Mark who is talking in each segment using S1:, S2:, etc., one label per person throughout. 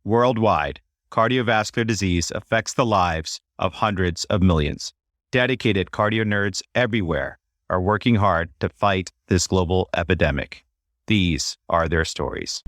S1: Worldwide, cardiovascular disease affects the lives of hundreds of millions. Dedicated cardio nerds everywhere are working hard to fight this global epidemic. These are their stories.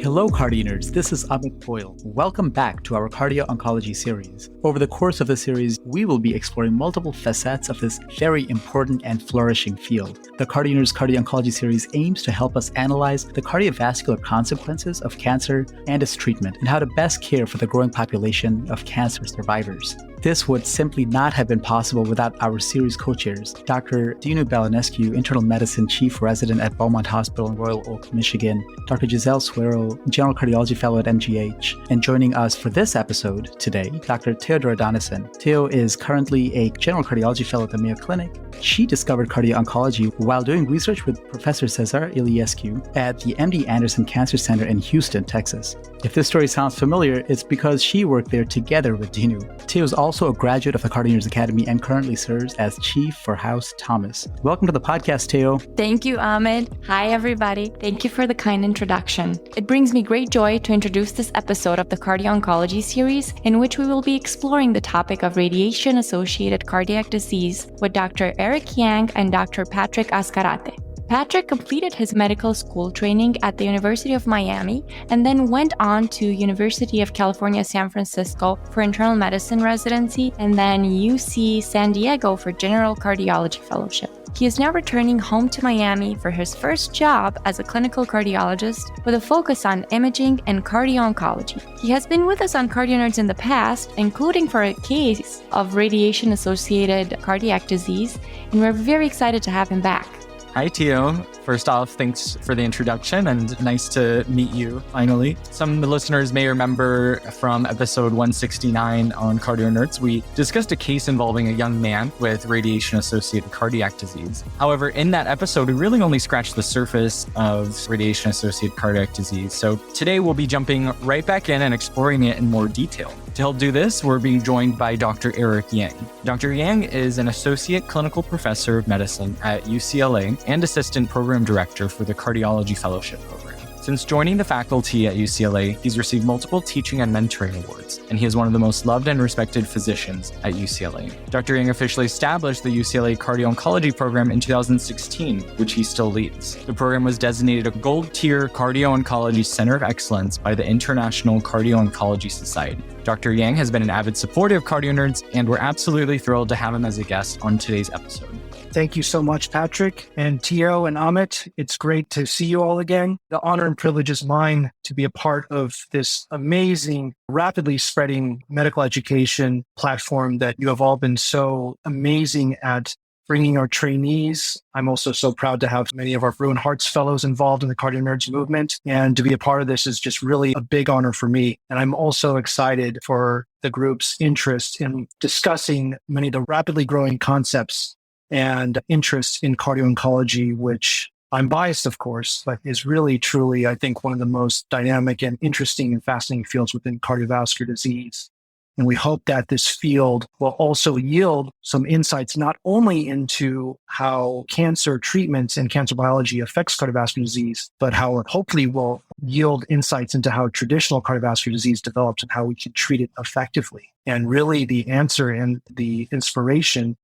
S2: Hello, Cardio Nerds. This is Amit Goyal. Welcome back to our Cardio-Oncology series. Over the course of the series, we will be exploring multiple facets of this very important and flourishing field. The Cardio Nerds Cardio-Oncology series aims to help us analyze the cardiovascular consequences of cancer and its treatment, and how to best care for the growing population of cancer survivors. This would simply not have been possible without our series co-chairs, Dr. Dinu Balanescu, Internal Medicine Chief Resident at Beaumont Hospital in Royal Oak, Michigan, Dr. Giselle Suero, General Cardiology Fellow at MGH, and joining us for this episode today, Dr. Teodora Donisan. Teo is currently a General Cardiology Fellow at the Mayo Clinic. She discovered cardio-oncology while doing research with Professor Cesar Iliescu at the MD Anderson Cancer Center in Houston, Texas. If this story sounds familiar, it's because she worked there together with Dinu. Teo is also a graduate of the Cardio Nerds Academy and currently serves as Chief for House Thomas. Welcome to the podcast, Teo.
S3: Thank you, Ahmed. Hi, everybody. Thank you for the kind introduction. It brings me great joy to introduce this episode of the Cardio-Oncology series, in which we will be exploring the topic of radiation-associated cardiac disease with Dr. Eric Yang and Dr. Patrick Azcarate. Patrick completed his medical school training at the University of Miami and then went on to University of California, San Francisco for internal medicine residency and then UC San Diego for general cardiology fellowship. He is now returning home to Miami for his first job as a clinical cardiologist with a focus on imaging and cardio-oncology. He has been with us on Cardio Nerds in the past, including for a case of radiation-associated cardiac disease, and we're very excited to have him back.
S4: Hi, Teo. First off, thanks for the introduction and nice to meet you finally. Some of the listeners may remember from episode 169 on Cardio Nerds, we discussed a case involving a young man with radiation-associated cardiac disease. However, in that episode, we really only scratched the surface of radiation-associated cardiac disease. So today we'll be jumping right back in and exploring it in more detail. To help do this, we're being joined by Dr. Eric Yang. Dr. Yang is an associate clinical professor of medicine at UCLA and assistant program director for the Cardiology Fellowship Program. Since joining the faculty at UCLA, he's received multiple teaching and mentoring awards, and he is one of the most loved and respected physicians at UCLA. Dr. Yang officially established the UCLA Cardio-Oncology program in 2016, which he still leads. The program was designated a gold-tier Cardio-Oncology Center of Excellence by the International Cardio-Oncology Society. Dr. Yang has been an avid supporter of Cardio Nerds, and we're absolutely thrilled to have him as a guest on today's episode.
S5: Thank you so much, Patrick and Teo and Amit. It's great to see you all again. The honor and privilege is mine to be a part of this amazing, rapidly spreading medical education platform that you have all been so amazing at bringing our trainees. I'm also so proud to have many of our Bruin Hearts fellows involved in the Cardio Nerds movement. And to be a part of this is just really a big honor for me. And I'm also excited for the group's interest in discussing many of the rapidly growing concepts and interest in cardio-oncology, which I'm biased, of course, but is really, truly, I think, one of the most dynamic and interesting and fascinating fields within cardiovascular disease. And we hope that this field will also yield some insights, not only into how cancer treatments and cancer biology affects cardiovascular disease, but how it hopefully will yield insights into how traditional cardiovascular disease develops and how we can treat it effectively. And really the answer and the inspiration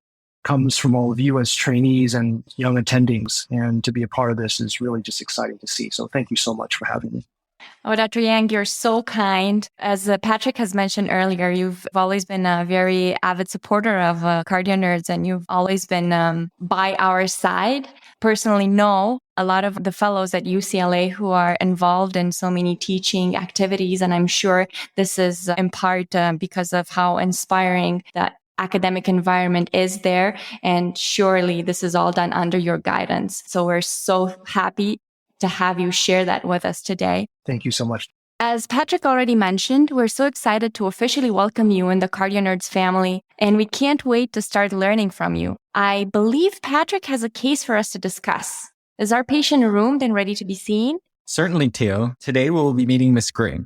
S5: comes from all of you as trainees and young attendings. And to be a part of this is really just exciting to see. So thank you so much for having me.
S3: Oh, Dr. Yang, you're so kind. As Patrick has mentioned earlier, you've always been a very avid supporter of Cardio Nerds, and you've always been by our side. Personally know a lot of the fellows at UCLA who are involved in so many teaching activities, and I'm sure this is in part because of how inspiring that academic environment is there. And surely this is all done under your guidance. So we're so happy to have you share that with us today.
S5: Thank you so much.
S3: As Patrick already mentioned, we're so excited to officially welcome you in the Cardio Nerds family, and we can't wait to start learning from you. I believe Patrick has a case for us to discuss. Is our patient roomed and ready to be seen?
S4: Certainly, Teo. Today we'll be meeting Ms. Gray.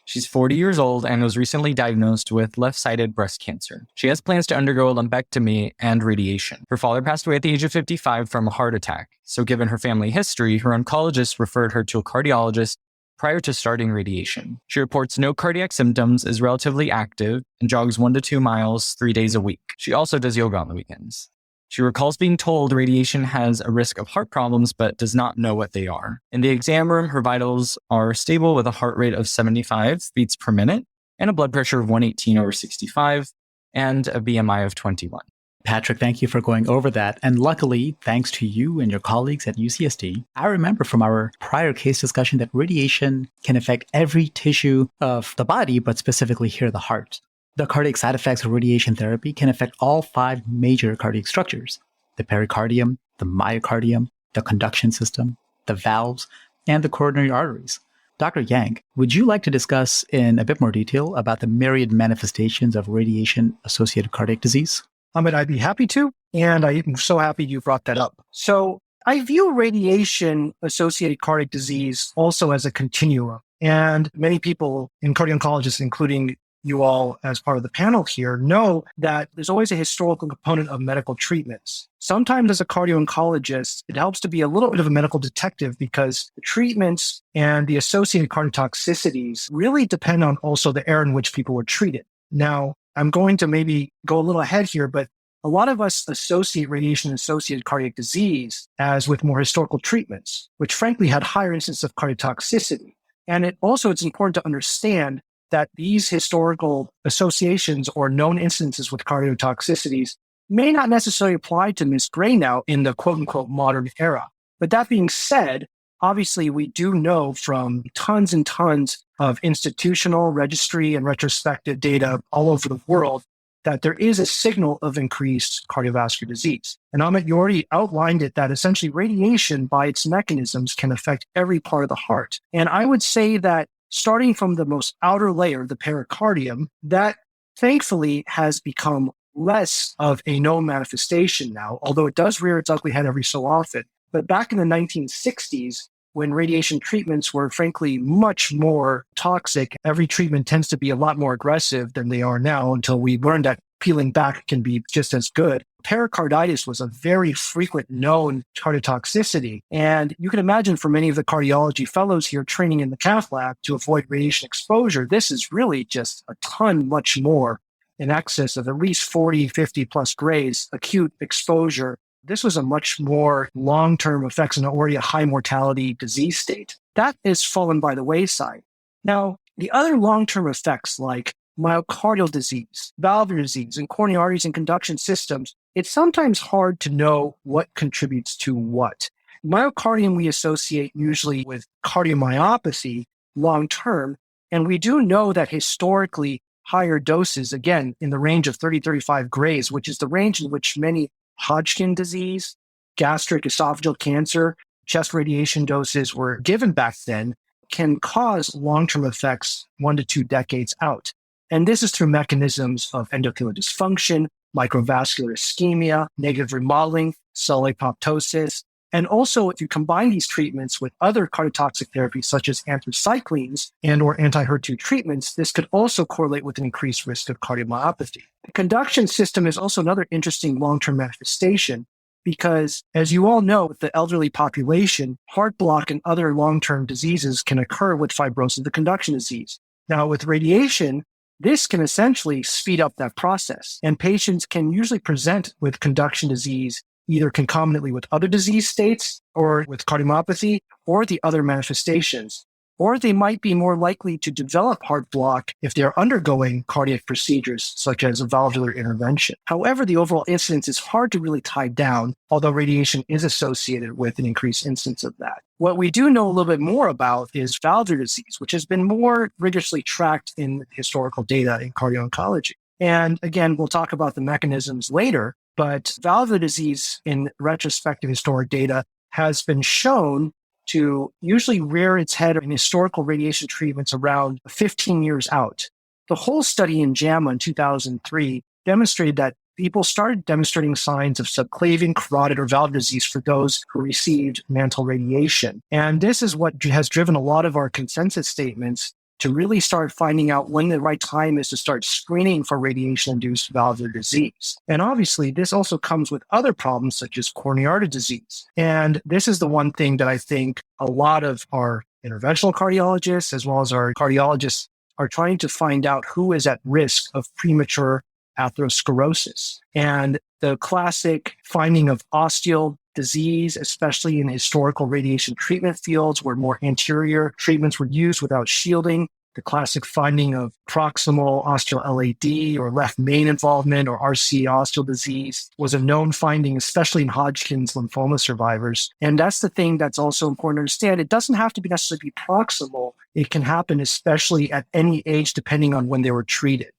S4: She's 40 years old and was recently diagnosed with left-sided breast cancer. She has plans to undergo a lumpectomy and radiation. Her father passed away at the age of 55 from a heart attack. So given her family history, her oncologist referred her to a cardiologist prior to starting radiation. She reports no cardiac symptoms, is relatively active, and jogs 1 to 2 miles 3 days a week. She also does yoga on the weekends. She recalls being told radiation has a risk of heart problems, but does not know what they are. In the exam room, her vitals are stable with a heart rate of 75 beats per minute and a blood pressure of 118/65 and a BMI of 21.
S2: Patrick, thank you for going over that. And luckily, thanks to you and your colleagues at UCSD, I remember from our prior case discussion that radiation can affect every tissue of the body, but specifically here, the heart. The cardiac side effects of radiation therapy can affect all 5 major cardiac structures: the pericardium, the myocardium, the conduction system, the valves, and the coronary arteries. Dr. Yang, would you like to discuss in a bit more detail about the myriad manifestations of radiation-associated cardiac disease?
S5: Amit, I'd be happy to. And I'm so happy you brought that up. So I view radiation-associated cardiac disease also as a continuum. And many people in cardio-oncologists, including you all as part of the panel here, know that there's always a historical component of medical treatments. Sometimes as a cardio-oncologist, it helps to be a little bit of a medical detective because the treatments and the associated cardiotoxicities really depend on also the era in which people were treated. Now, I'm going to maybe go a little ahead here, but a lot of us associate radiation-associated cardiac disease as with more historical treatments, which frankly had higher incidence of cardiotoxicity. And it's important to understand that these historical associations or known incidences with cardiotoxicities may not necessarily apply to Ms. Gray now in the quote-unquote modern era. But that being said, obviously we do know from tons and tons of institutional, registry, and retrospective data all over the world that there is a signal of increased cardiovascular disease. And Amit, you already outlined it, that essentially radiation by its mechanisms can affect every part of the heart. And I would say that starting from the most outer layer, the pericardium, that thankfully has become less of a known manifestation now, although it does rear its ugly head every so often. But back in the 1960s, when radiation treatments were frankly much more toxic, every treatment tends to be a lot more aggressive than they are now until we learned that peeling back can be just as good. Pericarditis was a very frequent known cardiotoxicity. And you can imagine for many of the cardiology fellows here training in the cath lab to avoid radiation exposure, this is really just a ton much more, in excess of at least 40, 50 plus grays acute exposure. This was a much more long-term effects and already a high mortality disease state. That is fallen by the wayside. Now, the other long-term effects like myocardial disease, valvular disease, and coronary arteries and conduction systems, it's sometimes hard to know what contributes to what. Myocardium we associate usually with cardiomyopathy long-term, and we do know that historically higher doses, again, in the range of 30-35 grays, which is the range in which many Hodgkin disease, gastric esophageal cancer, chest radiation doses were given back then, can cause long-term effects 1 to 2 decades out. And this is through mechanisms of endothelial dysfunction, microvascular ischemia, negative remodeling, cell apoptosis. And also, if you combine these treatments with other cardiotoxic therapies such as anthracyclines and or anti-HER2 treatments, this could also correlate with an increased risk of cardiomyopathy. The conduction system is also another interesting long-term manifestation because, as you all know, with the elderly population, heart block and other long-term diseases can occur with fibrosis of the conduction disease. Now, with radiation, this can essentially speed up that process, and patients can usually present with conduction disease either concomitantly with other disease states or with cardiomyopathy or the other manifestations. Or they might be more likely to develop heart block if they're undergoing cardiac procedures such as a valvular intervention. However, the overall incidence is hard to really tie down, although radiation is associated with an increased incidence of that. What we do know a little bit more about is valvular disease, which has been more rigorously tracked in historical data in cardio-oncology. And again, we'll talk about the mechanisms later, but valvular disease in retrospective historic data has been shown to usually rear its head in historical radiation treatments around 15 years out. The whole study in JAMA in 2003 demonstrated that people started demonstrating signs of subclavian, carotid, or valvular disease for those who received mantle radiation. And this is what has driven a lot of our consensus statements to really start finding out when the right time is to start screening for radiation-induced valvular disease. And obviously, this also comes with other problems such as coronary artery disease. And this is the one thing that I think a lot of our interventional cardiologists, as well as our cardiologists, are trying to find out who is at risk of premature atherosclerosis. And the classic finding of osteal disease, especially in historical radiation treatment fields where more anterior treatments were used without shielding, the classic finding of proximal osteal LAD or left main involvement or RCA osteal disease was a known finding, especially in Hodgkin's lymphoma survivors. And that's the thing that's also important to understand. It doesn't have to be necessarily be proximal. It can happen especially at any age, depending on when they were treated.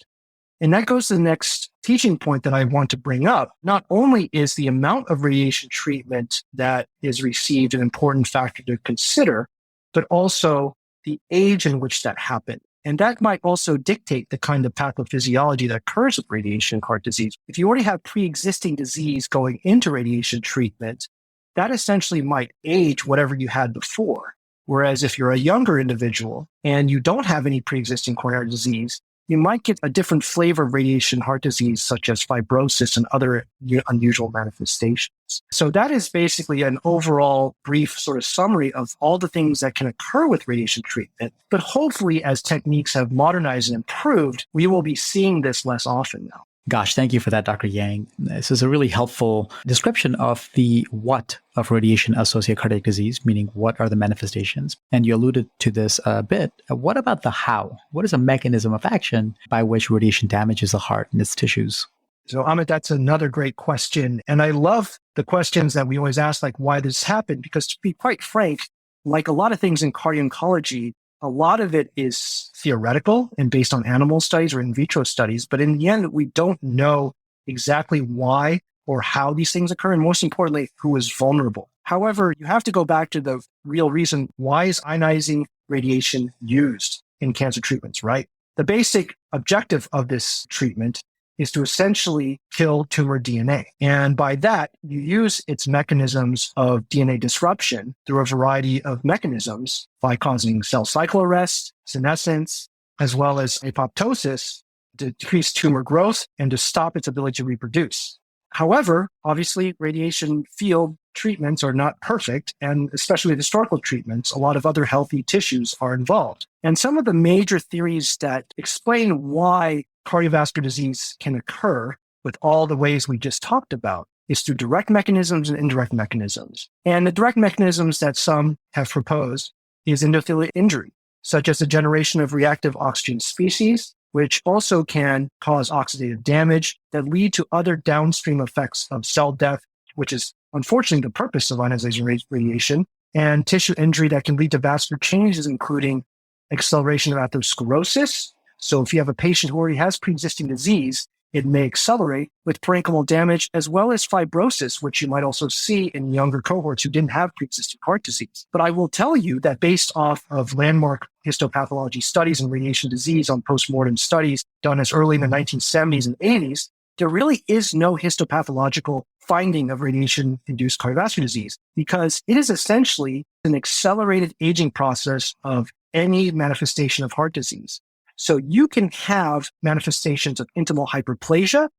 S5: And that goes to the next teaching point that I want to bring up. Not only is the amount of radiation treatment that is received an important factor to consider, but also the age in which that happened. And that might also dictate the kind of pathophysiology that occurs with radiation heart disease. If you already have pre-existing disease going into radiation treatment, that essentially might age whatever you had before. Whereas if you're a younger individual and you don't have any pre-existing coronary disease, you might get a different flavor of radiation heart disease, such as fibrosis and other unusual manifestations. So that is basically an overall brief sort of summary of all the things that can occur with radiation treatment. But hopefully, as techniques have modernized and improved, we will be seeing this less often now.
S2: Gosh, thank you for that, Dr. Yang. This is a really helpful description of the what of radiation-associated cardiac disease, meaning what are the manifestations. And you alluded to this a bit. What about the how? What is a mechanism of action by which radiation damages the heart and its tissues?
S5: So, Amit, that's another great question. And I love the questions that we always ask, like why this happened, because to be quite frank, like a lot of things in cardio-oncology, a lot of it is theoretical and based on animal studies or in vitro studies. But in the end, we don't know exactly why or how these things occur. And most importantly, who is vulnerable. However, you have to go back to the real reason. Why is ionizing radiation used in cancer treatments, right? The basic objective of this treatment is to essentially kill tumor DNA. And by that, you use its mechanisms of DNA disruption through a variety of mechanisms by causing cell cycle arrest, senescence, as well as apoptosis to decrease tumor growth and to stop its ability to reproduce. However, obviously, radiation field treatments are not perfect, and especially with historical treatments, a lot of other healthy tissues are involved. And some of the major theories that explain why cardiovascular disease can occur with all the ways we just talked about is through direct mechanisms and indirect mechanisms. And the direct mechanisms that some have proposed is endothelial injury, such as the generation of reactive oxygen species, which also can cause oxidative damage that lead to other downstream effects of cell death, which is unfortunately the purpose of ionization radiation, and tissue injury that can lead to vascular changes, including acceleration of atherosclerosis. So if you have a patient who already has pre-existing disease, it may accelerate with parenchymal damage, as well as fibrosis, which you might also see in younger cohorts who didn't have pre-existing heart disease. But I will tell you that based off of landmark histopathology studies and radiation disease on postmortem studies done as early in the 1970s and 80s, there really is no histopathological finding of radiation-induced cardiovascular disease because it is essentially an accelerated aging process of any manifestation of heart disease. So you can have manifestations of intimal hyperplasia,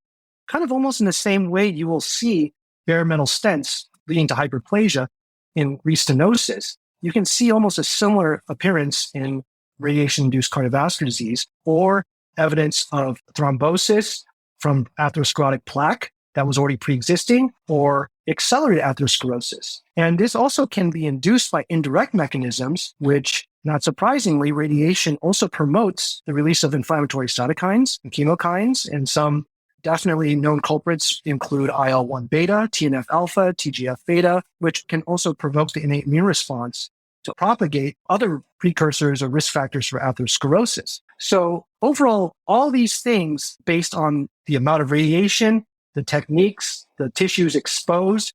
S5: kind of almost in the same way you will see bare metal stents leading to hyperplasia in restenosis. You can see almost a similar appearance in radiation-induced cardiovascular disease or evidence of thrombosis from atherosclerotic plaque that was already pre-existing or accelerated atherosclerosis. And this also can be induced by indirect mechanisms, which, not surprisingly, radiation also promotes the release of inflammatory cytokines and chemokines, and some definitely known culprits include IL-1 beta, TNF alpha, TGF beta, which can also provoke the innate immune response to propagate other precursors or risk factors for atherosclerosis. So overall, all these things based on the amount of radiation, the techniques, the tissues exposed,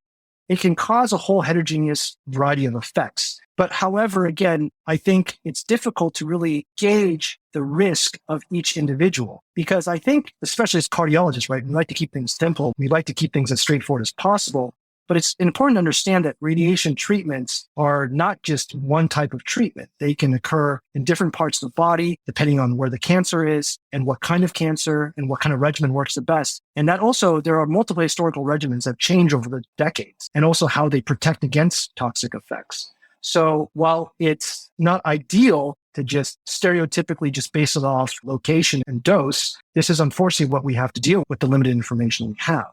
S5: it can cause a whole heterogeneous variety of effects. But however, again, I think it's difficult to really gauge the risk of each individual because I think, especially as cardiologists, right, we like to keep things simple. We like to keep things as straightforward as possible. But it's important to understand that radiation treatments are not just one type of treatment. They can occur in different parts of the body, depending on where the cancer is and what kind of cancer and what kind of regimen works the best. And that also, there are multiple historical regimens that change over the decades and also how they protect against toxic effects. So while it's not ideal to just stereotypically just base it off location and dose, this is unfortunately what we have to deal with the limited information we have.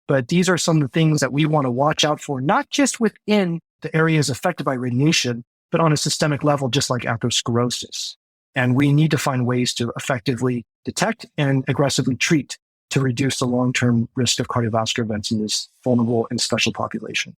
S5: But these are some of the things that we want to watch out for, not just within the areas affected by radiation, but on a systemic level, just like atherosclerosis. And we need to find ways to effectively detect and aggressively treat to reduce the long-term risk of cardiovascular events in this vulnerable and special population.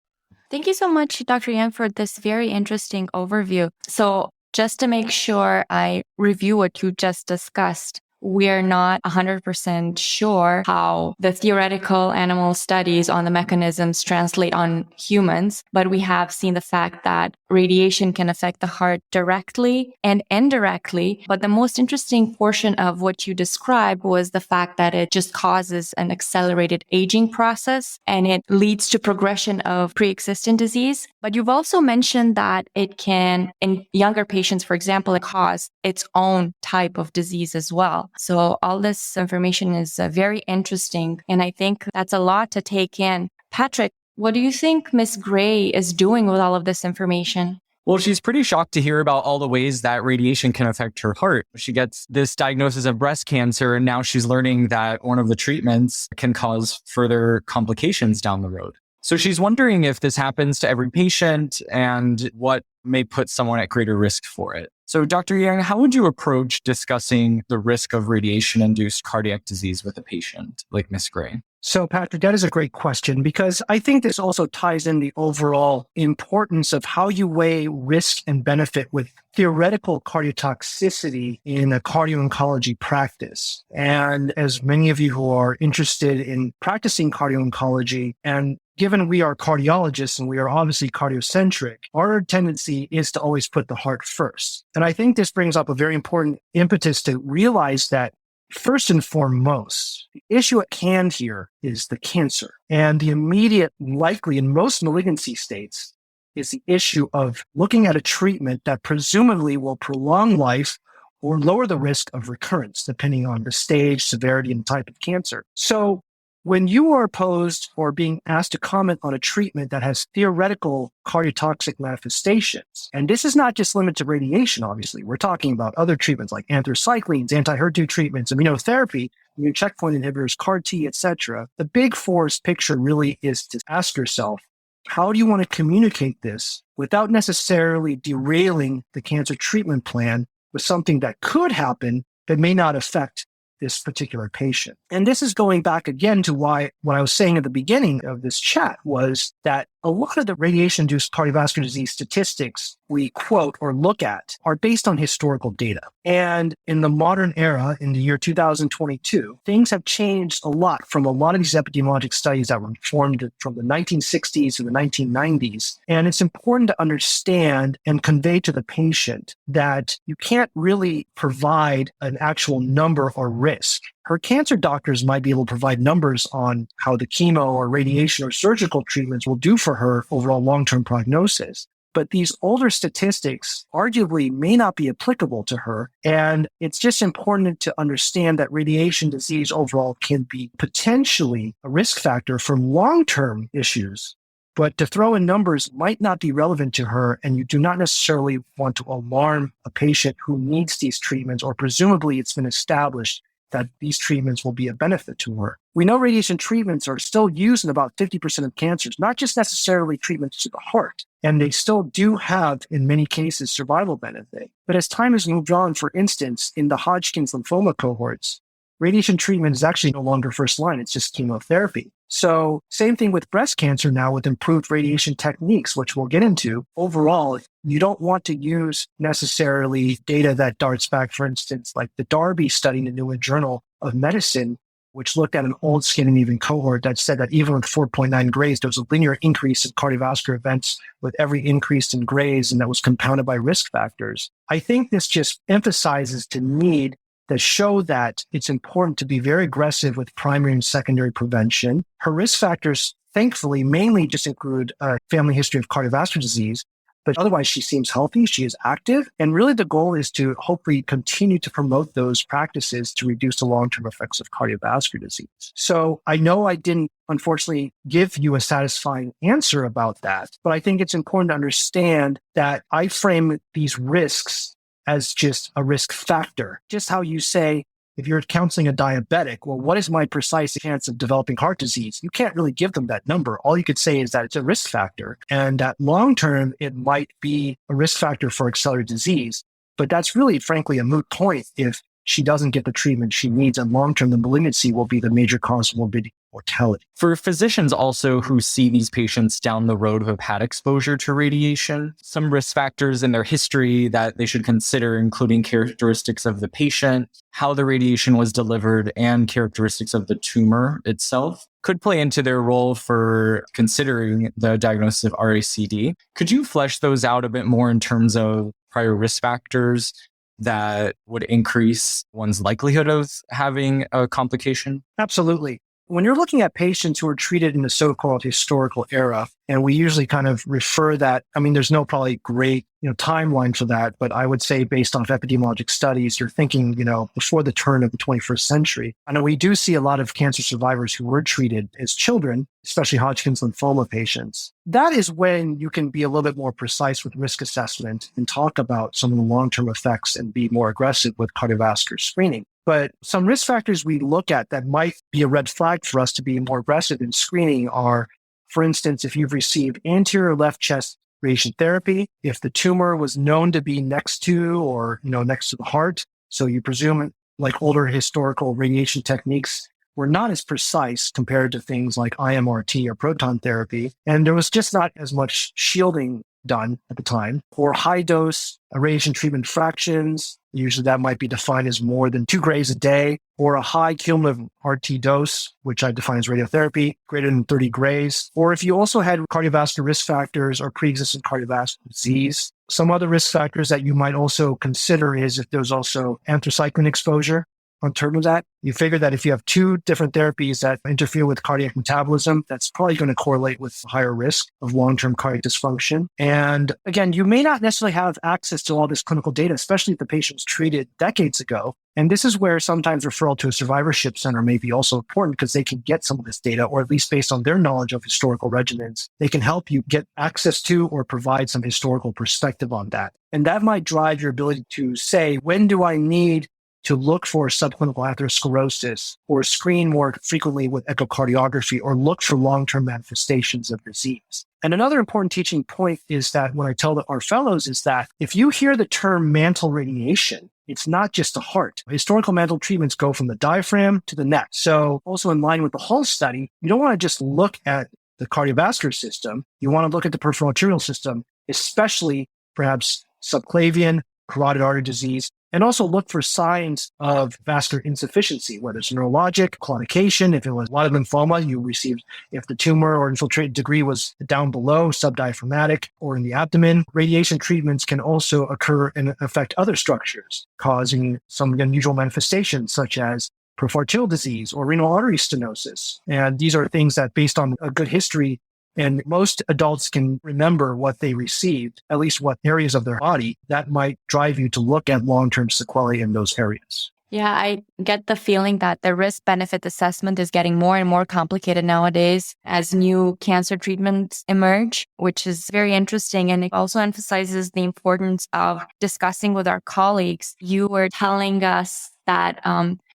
S3: Thank you so much, Dr. Yang, for this very interesting overview. So just to make sure I review what you just discussed, we are not 100% sure how the theoretical animal studies on the mechanisms translate on humans, but we have seen the fact that radiation can affect the heart directly and indirectly. But the most interesting portion of what you described was the fact that it just causes an accelerated aging process and it leads to progression of pre-existing disease. But you've also mentioned that it can, in younger patients, for example, cause its own type of disease as well. So all this information is very interesting. And I think that's a lot to take in. Patrick, what do you think Ms. Gray is doing with all of this information?
S4: Well, she's pretty shocked to hear about all the ways that radiation can affect her heart. She gets this diagnosis of breast cancer, and now she's learning that one of the treatments can cause further complications down the road. So she's wondering if this happens to every patient and what may put someone at greater risk for it. So Dr. Yang, how would you approach discussing the risk of radiation-induced cardiac disease with a patient like Ms. Gray?
S5: So Patrick, that is a great question because I think this also ties in the overall importance of how you weigh risk and benefit with theoretical cardiotoxicity in a cardio-oncology practice. And as many of you who are interested in practicing cardio-oncology, and given we are cardiologists and we are obviously cardiocentric, our tendency is to always put the heart first. And I think this brings up a very important impetus to realize that first and foremost, the issue at hand here is the cancer. And the immediate, likely in most malignancy states, is the issue of looking at a treatment that presumably will prolong life or lower the risk of recurrence, depending on the stage, severity, and type of cancer. So when you are posed or being asked to comment on a treatment that has theoretical cardiotoxic manifestations, and this is not just limited to radiation, obviously, we're talking about other treatments like anthracyclines, anti-HER2 treatments, immunotherapy, immune checkpoint inhibitors, CAR-T, etc. The big forest picture really is to ask yourself, how do you want to communicate this without necessarily derailing the cancer treatment plan with something that could happen that may not affect this particular patient? And this is going back again to why what I was saying at the beginning of this chat was that a lot of the radiation-induced cardiovascular disease statistics we quote or look at are based on historical data. And in the modern era, in the year 2022, things have changed a lot from a lot of these epidemiologic studies that were formed from the 1960s to the 1990s. And it's important to understand and convey to the patient that you can't really provide an actual number or risk. Her cancer doctors might be able to provide numbers on how the chemo or radiation or surgical treatments will do for her overall long-term prognosis. But these older statistics arguably may not be applicable to her. And it's just important to understand that radiation disease overall can be potentially a risk factor for long-term issues. But to throw in numbers might not be relevant to her, and you do not necessarily want to alarm a patient who needs these treatments, or presumably it's been established that these treatments will be a benefit to her. We know radiation treatments are still used in about 50% of cancers, not just necessarily treatments to the heart. And they still do have, in many cases, survival benefit. But as time has moved on, for instance, in the Hodgkin's lymphoma cohorts, radiation treatment is actually no longer first line, it's just chemotherapy. So same thing with breast cancer now with improved radiation techniques, which we'll get into. Overall, you don't want to use necessarily data that darts back, for instance, like the Darby study in the New England Journal of Medicine, which looked at an old Scandinavian cohort that said that even with 4.9 grays, there was a linear increase in cardiovascular events with every increase in grays, and that was compounded by risk factors. I think this just emphasizes the need that show that it's important to be very aggressive with primary and secondary prevention. Her risk factors, thankfully mainly just include a family history of cardiovascular disease. But otherwise, she seems healthy. She is active. And really the goal is to hopefully continue to promote those practices to reduce the long-term effects of cardiovascular disease. So I know I didn't, unfortunately, give you a satisfying answer about that, but I think it's important to understand that I frame these risks as just a risk factor. Just how you say, if you're counseling a diabetic, well, what is my precise chance of developing heart disease? You can't really give them that number. All you could say is that it's a risk factor, and that long term, it might be a risk factor for accelerated disease. But that's really, frankly, a moot point if she doesn't get the treatment she needs, and long term, the malignancy will be the major cause of morbidity. Mortality.
S4: For physicians also who see these patients down the road who have had exposure to radiation, some risk factors in their history that they should consider, including characteristics of the patient, how the radiation was delivered, and characteristics of the tumor itself, could play into their role for considering the diagnosis of RACD. Could you flesh those out a bit more in terms of prior risk factors that would increase one's likelihood of having a complication?
S5: Absolutely. When you're looking at patients who are treated in the so-called historical era, and we usually kind of refer that, there's no probably great, timeline for that, but I would say based on epidemiologic studies, you're thinking, before the turn of the 21st century. And we do see a lot of cancer survivors who were treated as children, especially Hodgkin's lymphoma patients. That is when you can be a little bit more precise with risk assessment and talk about some of the long-term effects and be more aggressive with cardiovascular screening. But some risk factors we look at that might be a red flag for us to be more aggressive in screening are, for instance, if you've received anterior left chest radiation therapy, if the tumor was known to be next to or, next to the heart. So you presume like older historical radiation techniques were not as precise compared to things like IMRT or proton therapy. And there was just not as much shielding done at the time, or high dose radiation treatment fractions. Usually that might be defined as more than 2 grays a day, or a high cumulative RT dose, which I define as radiotherapy, greater than 30 grays. Or if you also had cardiovascular risk factors or pre-existing cardiovascular disease. Some other risk factors that you might also consider is if there's also anthracycline exposure. On top of that, you figure that if you have 2 different therapies that interfere with cardiac metabolism, that's probably going to correlate with higher risk of long-term cardiac dysfunction. And again, you may not necessarily have access to all this clinical data, especially if the patient's treated decades ago. And this is where sometimes referral to a survivorship center may be also important because they can get some of this data, or at least based on their knowledge of historical regimens, they can help you get access to or provide some historical perspective on that. And that might drive your ability to say, when do I need to look for subclinical atherosclerosis or screen more frequently with echocardiography or look for long-term manifestations of disease. And another important teaching point is that when I tell our fellows is that if you hear the term mantle radiation, it's not just the heart. Historical mantle treatments go from the diaphragm to the neck. So also in line with the Hull study, you don't want to just look at the cardiovascular system. You want to look at the peripheral arterial system, especially perhaps subclavian, carotid artery disease, and also look for signs of vascular insufficiency, whether it's neurologic, claudication. If it was a lot of lymphoma, you received, if the tumor or infiltrate degree was down below, subdiaphragmatic, or in the abdomen. Radiation treatments can also occur and affect other structures, causing some unusual manifestations, such as peripheral arterial disease or renal artery stenosis. And these are things that, based on a good history, and most adults can remember what they received, at least what areas of their body, that might drive you to look at long-term sequelae in those areas.
S3: Yeah, I get the feeling that the risk-benefit assessment is getting more and more complicated nowadays as new cancer treatments emerge, which is very interesting. And it also emphasizes the importance of discussing with our colleagues. You were telling us that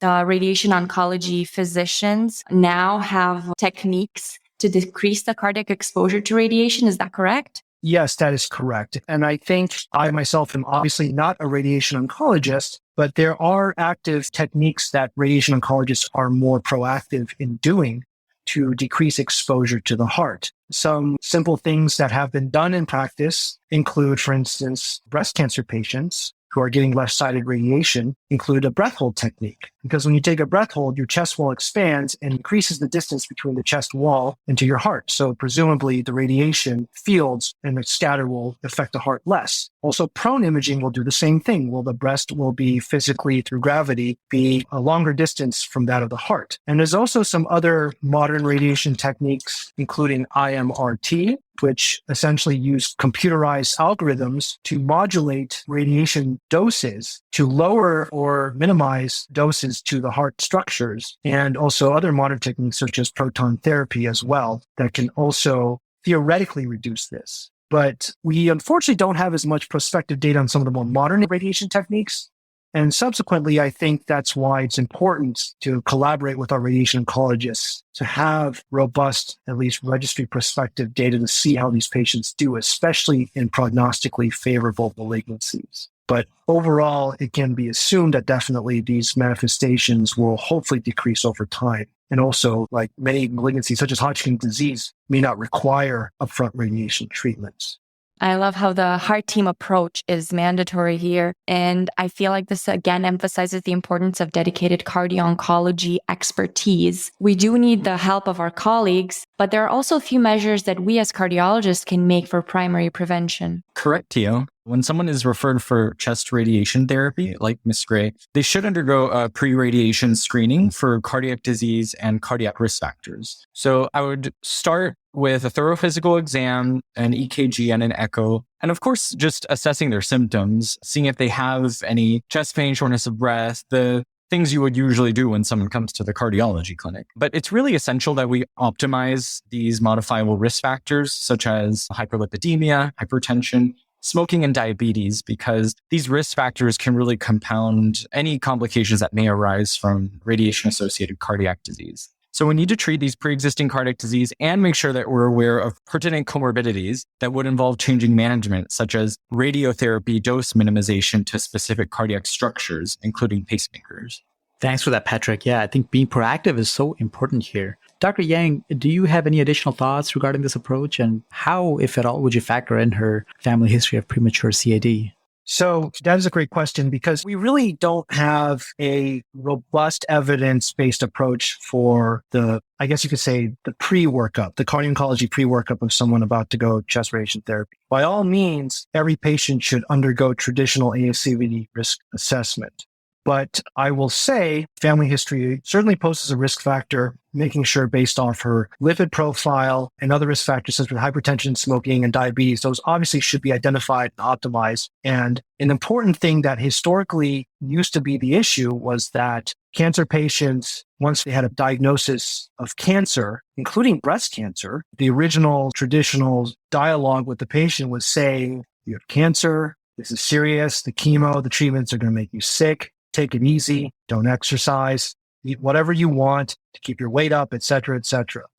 S3: the radiation oncology physicians now have techniques to decrease the cardiac exposure to radiation. Is that correct?
S5: Yes, that is correct. And I think I myself am obviously not a radiation oncologist, but there are active techniques that radiation oncologists are more proactive in doing to decrease exposure to the heart. Some simple things that have been done in practice include, for instance, breast cancer patients who are getting left-sided radiation include a breath hold technique. Because when you take a breath hold, your chest wall expands and increases the distance between the chest wall and to your heart. So presumably the radiation fields and the scatter will affect the heart less. Also, prone imaging will do the same thing. Well, the breast will be physically, through gravity, be a longer distance from that of the heart. And there's also some other modern radiation techniques, including IMRT, which essentially use computerized algorithms to modulate radiation doses to lower or minimize doses to the heart structures, and also other modern techniques such as proton therapy as well that can also theoretically reduce this. But we unfortunately don't have as much prospective data on some of the more modern radiation techniques. And subsequently, I think that's why it's important to collaborate with our radiation oncologists to have robust, at least registry prospective data to see how these patients do, especially in prognostically favorable malignancies. But overall, it can be assumed that definitely these manifestations will hopefully decrease over time. And also, like many malignancies, such as Hodgkin's disease, may not require upfront radiation treatments.
S3: I love how the heart team approach is mandatory here. And I feel like this again emphasizes the importance of dedicated cardio-oncology expertise. We do need the help of our colleagues, but there are also a few measures that we as cardiologists can make for primary prevention.
S4: Correct, Teo. When someone is referred for chest radiation therapy, like Ms. Gray, they should undergo a pre-radiation screening for cardiac disease and cardiac risk factors. So I would start with a thorough physical exam, an EKG and an echo, and of course, just assessing their symptoms, seeing if they have any chest pain, shortness of breath, the things you would usually do when someone comes to the cardiology clinic. But it's really essential that we optimize these modifiable risk factors, such as hyperlipidemia, hypertension, smoking, and diabetes, because these risk factors can really compound any complications that may arise from radiation-associated cardiac disease. So we need to treat these pre-existing cardiac disease and make sure that we're aware of pertinent comorbidities that would involve changing management, such as radiotherapy dose minimization to specific cardiac structures, including pacemakers.
S2: Thanks for that, Patrick. Yeah, I think being proactive is so important here. Dr. Yang, do you have any additional thoughts regarding this approach, and how, if at all, would you factor in her family history of premature CAD?
S5: So that is a great question, because we really don't have a robust evidence-based approach for the, I guess you could say, the pre-workup, the cardio-oncology pre-workup of someone about to go chest radiation therapy. By all means, every patient should undergo traditional ASCVD risk assessment. But I will say family history certainly poses a risk factor, making sure based off her lipid profile and other risk factors such as hypertension, smoking, and diabetes, those obviously should be identified and optimized. And an important thing that historically used to be the issue was that cancer patients, once they had a diagnosis of cancer, including breast cancer, the original traditional dialogue with the patient was saying, you have cancer, this is serious, the chemo, the treatments are going to make you sick. Take it easy, don't exercise, eat whatever you want to keep your weight up, et cetera,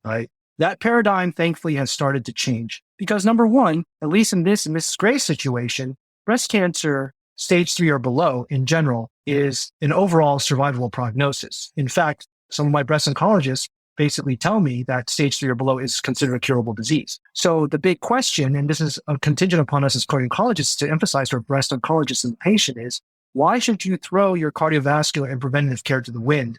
S5: right? That paradigm, thankfully, has started to change. Because number one, at least in this Mrs. Gray's situation, breast cancer stage 3 or below in general is an overall survivable prognosis. In fact, some of my breast oncologists basically tell me that stage 3 or below is considered a curable disease. So the big question, and this is contingent upon us as cardio-oncologists to emphasize to our breast oncologists and the patient, is why should you throw your cardiovascular and preventative care to the wind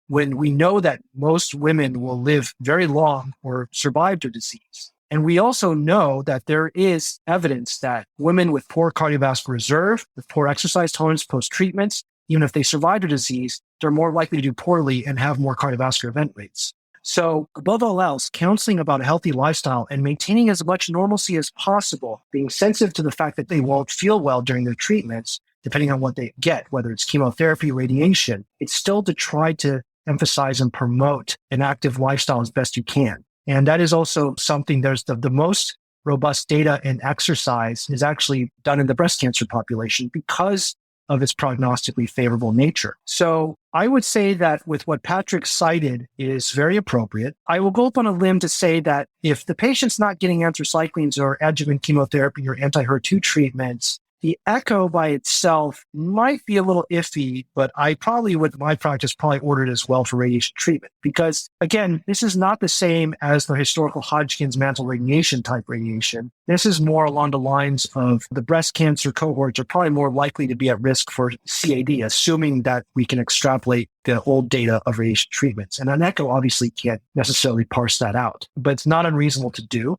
S5: when we know that most women will live very long or survive their disease? And we also know that there is evidence that women with poor cardiovascular reserve, with poor exercise tolerance post-treatments, even if they survive their disease, they're more likely to do poorly and have more cardiovascular event rates. So above all else, counseling about a healthy lifestyle and maintaining as much normalcy as possible, being sensitive to the fact that they won't feel well during their treatments, depending on what they get, whether it's chemotherapy, radiation, it's still to try to emphasize and promote an active lifestyle as best you can. And that is also something, there's the most robust data in exercise is actually done in the breast cancer population because of its prognostically favorable nature. So I would say that with what Patrick cited is very appropriate. I will go up on a limb to say that if the patient's not getting anthracyclines or adjuvant chemotherapy or anti-HER2 treatments, The echo by itself might be a little iffy, but I probably would, my practice probably ordered as well for radiation treatment because, again, this is not the same as the historical Hodgkin's mantle radiation type radiation. This is more along the lines of the breast cancer cohorts are probably more likely to be at risk for CAD, assuming that we can extrapolate the old data of radiation treatments. And an echo obviously can't necessarily parse that out, but it's not unreasonable to do.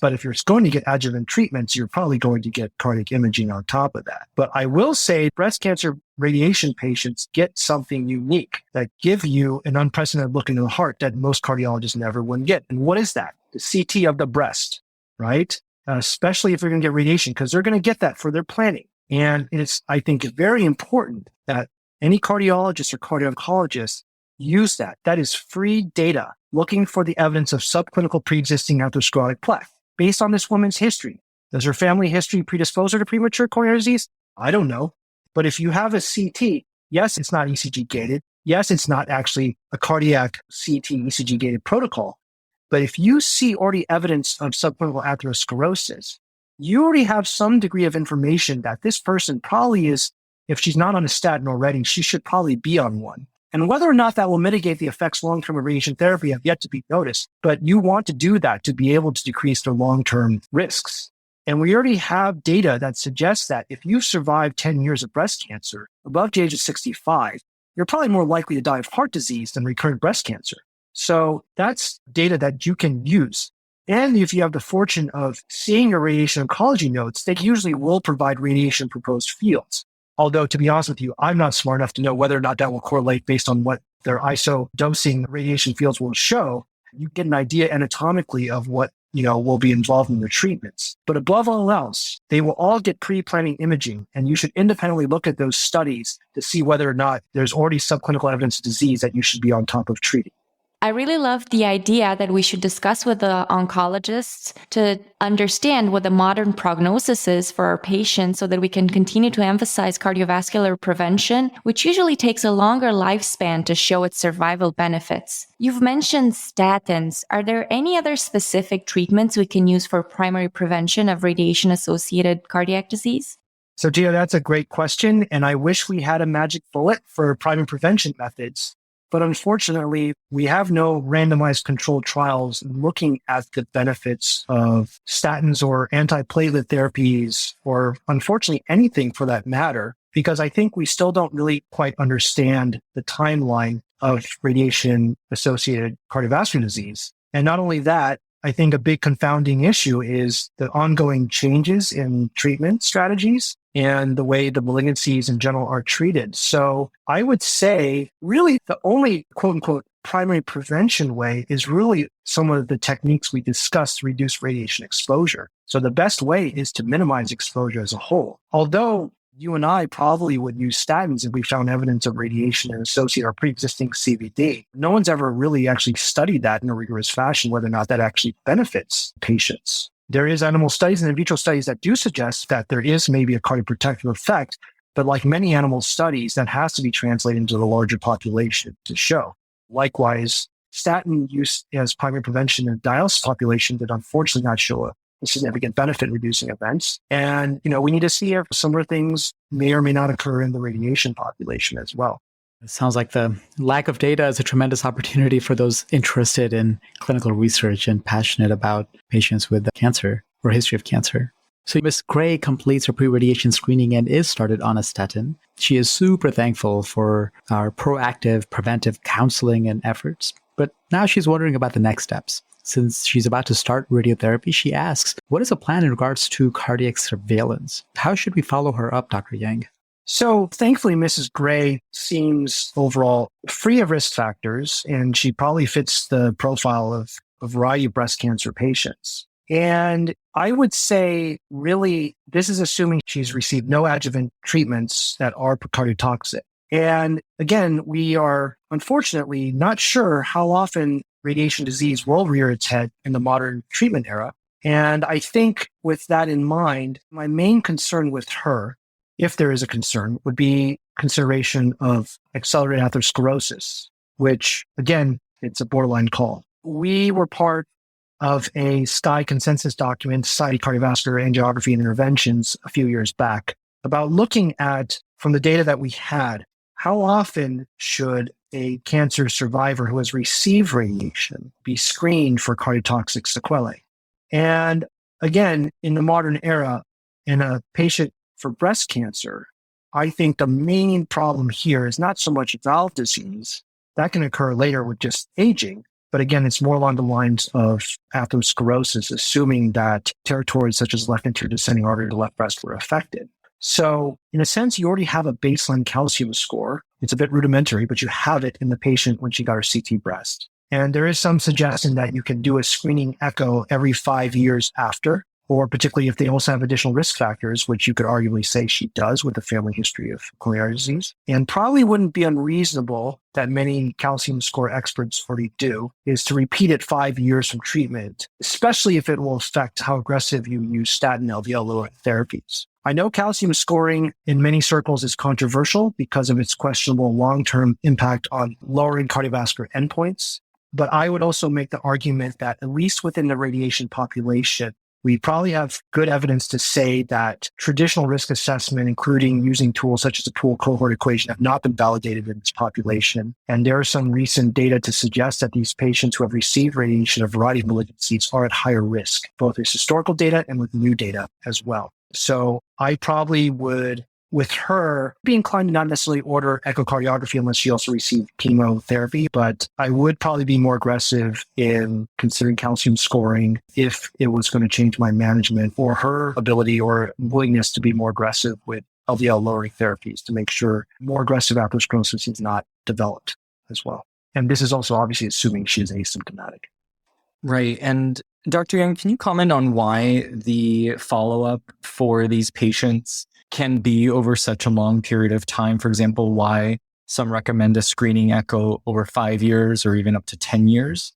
S5: But if you're going to get adjuvant treatments, you're probably going to get cardiac imaging on top of that. But I will say breast cancer radiation patients get something unique that give you an unprecedented look into the heart that most cardiologists never would get. And what is that? The CT of the breast, right? Especially if you're going to get radiation, because they're going to get that for their planning. And it's, I think, very important that any cardiologist or cardio-oncologist use that. That is free data looking for the evidence of subclinical pre-existing atherosclerotic plaque based on this woman's history. Does her family history predispose her to premature coronary disease? I don't know. But if you have a CT, yes, it's not ECG gated. Yes, it's not actually a cardiac CT ECG gated protocol. But if you see already evidence of subclinical atherosclerosis, you already have some degree of information that this person probably is, if she's not on a statin already, she should probably be on one. And whether or not that will mitigate the effects long-term of radiation therapy have yet to be noticed, but you want to do that to be able to decrease their long-term risks. And we already have data that suggests that if you've survived 10 years of breast cancer above the age of 65, you're probably more likely to die of heart disease than recurrent breast cancer. So that's data that you can use. And if you have the fortune of seeing your radiation oncology notes, they usually will provide radiation proposed fields. Although, to be honest with you, I'm not smart enough to know whether or not that will correlate based on what their ISO dosing radiation fields will show. You get an idea anatomically of what, will be involved in their treatments. But above all else, they will all get pre-planning imaging, and you should independently look at those studies to see whether or not there's already subclinical evidence of disease that you should be on top of treating.
S3: I really love the idea that we should discuss with the oncologists to understand what the modern prognosis is for our patients so that we can continue to emphasize cardiovascular prevention, which usually takes a longer lifespan to show its survival benefits. You've mentioned statins. Are there any other specific treatments we can use for primary prevention of radiation-associated cardiac disease?
S5: So, Gio, that's a great question. And I wish we had a magic bullet for primary prevention methods. But unfortunately, we have no randomized controlled trials looking at the benefits of statins or antiplatelet therapies, or unfortunately anything for that matter, because I think we still don't really quite understand the timeline of radiation-associated cardiovascular disease. And not only that, I think a big confounding issue is the ongoing changes in treatment strategies and the way the malignancies in general are treated. So I would say really the only quote unquote primary prevention way is really some of the techniques we discussed to reduce radiation exposure. So the best way is to minimize exposure as a whole. Although you and I probably would use statins if we found evidence of radiation and associated or pre-existing CVD. No one's ever really actually studied that in a rigorous fashion, whether or not that actually benefits patients. There is animal studies and in vitro studies that do suggest that there is maybe a cardioprotective effect, but like many animal studies, that has to be translated into the larger population to show. Likewise, statin use as primary prevention in the dialysis population did unfortunately not show a significant benefit in reducing events. And, we need to see if similar things may or may not occur in the radiation population as well.
S2: It sounds like the lack of data is a tremendous opportunity for those interested in clinical research and passionate about patients with cancer or history of cancer. So Ms. Gray completes her pre-radiation screening and is started on a statin. She is super thankful for our proactive preventive counseling and efforts. But now she's wondering about the next steps. Since she's about to start radiotherapy, she asks, what is a plan in regards to cardiac surveillance? How should we follow her up, Dr. Yang?
S5: So thankfully, Mrs. Gray seems overall free of risk factors, and she probably fits the profile of a variety of breast cancer patients. And I would say, really, this is assuming she's received no adjuvant treatments that are cardiotoxic. And again, we are unfortunately not sure how often radiation disease will rear its head in the modern treatment era. And I think with that in mind, my main concern with her, if there is a concern, would be consideration of accelerated atherosclerosis, which again, it's a borderline call. We were part of a SCI consensus document, Society of Cardiovascular Angiography and Interventions, a few years back. about looking at, from the data that we had, how often should a cancer survivor who has received radiation be screened for cardiotoxic sequelae? And again, in the modern era, in a patient for breast cancer, I think the main problem here is not so much valve disease. That can occur later with just aging. But again, it's more along the lines of atherosclerosis, assuming that territories such as left anterior descending artery to left breast were affected. So in a sense, you already have a baseline calcium score. It's a bit rudimentary, but you have it in the patient when she got her CT breast. And there is some suggestion that you can do a screening echo every 5 years after, or particularly if they also have additional risk factors, which you could arguably say she does with a family history of coronary disease. And probably wouldn't be unreasonable that many calcium score experts already do, is to repeat it 5 years from treatment, especially if it will affect how aggressive you use statin LDL lowering therapies. I know calcium scoring in many circles is controversial because of its questionable long-term impact on lowering cardiovascular endpoints. But I would also make the argument that at least within the radiation population, we probably have good evidence to say that traditional risk assessment, including using tools such as the pooled cohort equation, have not been validated in this population. And there are some recent data to suggest that these patients who have received radiation, a variety of malignancies, are at higher risk, both with historical data and with new data as well. So I probably would, with her, be inclined to not necessarily order echocardiography unless she also received chemotherapy, but I would probably be more aggressive in considering calcium scoring if it was going to change my management or her ability or willingness to be more aggressive with LDL lowering therapies to make sure more aggressive atherosclerosis is not developed as well. And this is also obviously assuming she is asymptomatic.
S4: Right. And Dr. Yang, can you comment on why the follow-up for these patients can be over such a long period of time? For example, why some recommend a screening echo over 5 years or even up to 10 years?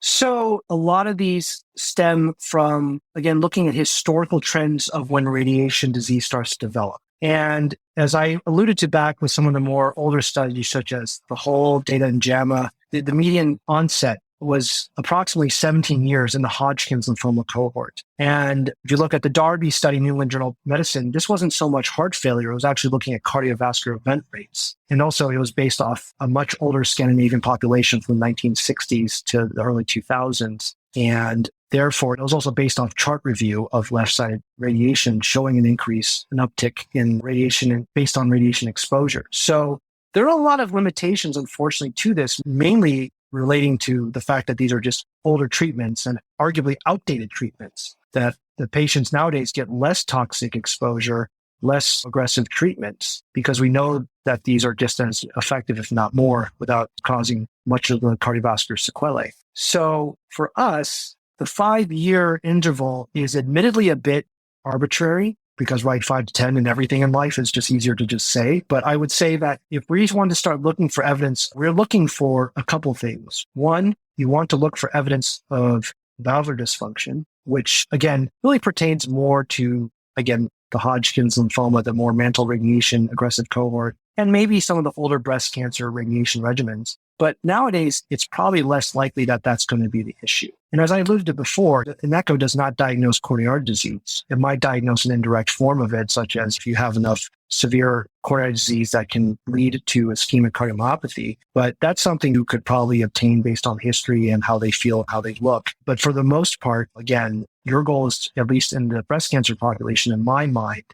S5: So a lot of these stem from, again, looking at historical trends of when radiation disease starts to develop. And as I alluded to back with some of the more older studies, such as the whole data in JAMA, the median onset was approximately 17 years in the Hodgkin's lymphoma cohort. And if you look at the Darby study, New England Journal of Medicine, this wasn't so much heart failure. It was actually looking at cardiovascular event rates. And also it was based off a much older Scandinavian population from the 1960s to the early 2000s. And therefore, it was also based off chart review of left-sided radiation, showing an increase, an uptick in radiation based on radiation exposure. So there are a lot of limitations, unfortunately, to this, mainly relating to the fact that these are just older treatments and arguably outdated treatments, that the patients nowadays get less toxic exposure, less aggressive treatments, because we know that these are just as effective, if not more, without causing much of the cardiovascular sequelae. So for us, the 5-year interval is admittedly a bit arbitrary, because 5 to 10 and everything in life is just easier to just say. But I would say that if we want to start looking for evidence, we're looking for a couple things. One, you want to look for evidence of valvular dysfunction, which again, really pertains more to, again, the Hodgkin's lymphoma, the more mantle radiation aggressive cohort, and maybe some of the older breast cancer radiation regimens. But nowadays, it's probably less likely that that's going to be the issue. And as I alluded to before, an echo does not diagnose coronary disease. It might diagnose an indirect form of it, such as if you have enough severe coronary disease that can lead to ischemic cardiomyopathy. But that's something you could probably obtain based on history and how they feel, how they look. But for the most part, again, your goal is, at least in the breast cancer population, in my mind,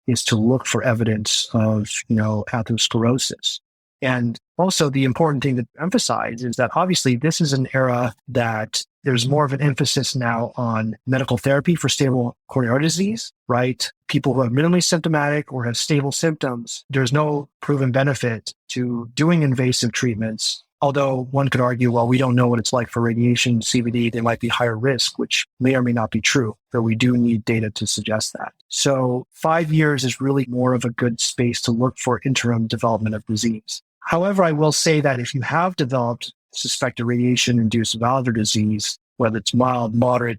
S5: is to look for evidence of, atherosclerosis. And also the important thing to emphasize is that obviously this is an era that there's more of an emphasis now on medical therapy for stable coronary disease, right? People who are minimally symptomatic or have stable symptoms, there's no proven benefit to doing invasive treatments. Although one could argue, well, we don't know what it's like for radiation, CVD, they might be higher risk, which may or may not be true, but we do need data to suggest that. So 5 years is really more of a good space to look for interim development of disease. However, I will say that if you have developed suspected radiation-induced valvular disease, whether it's mild, moderate,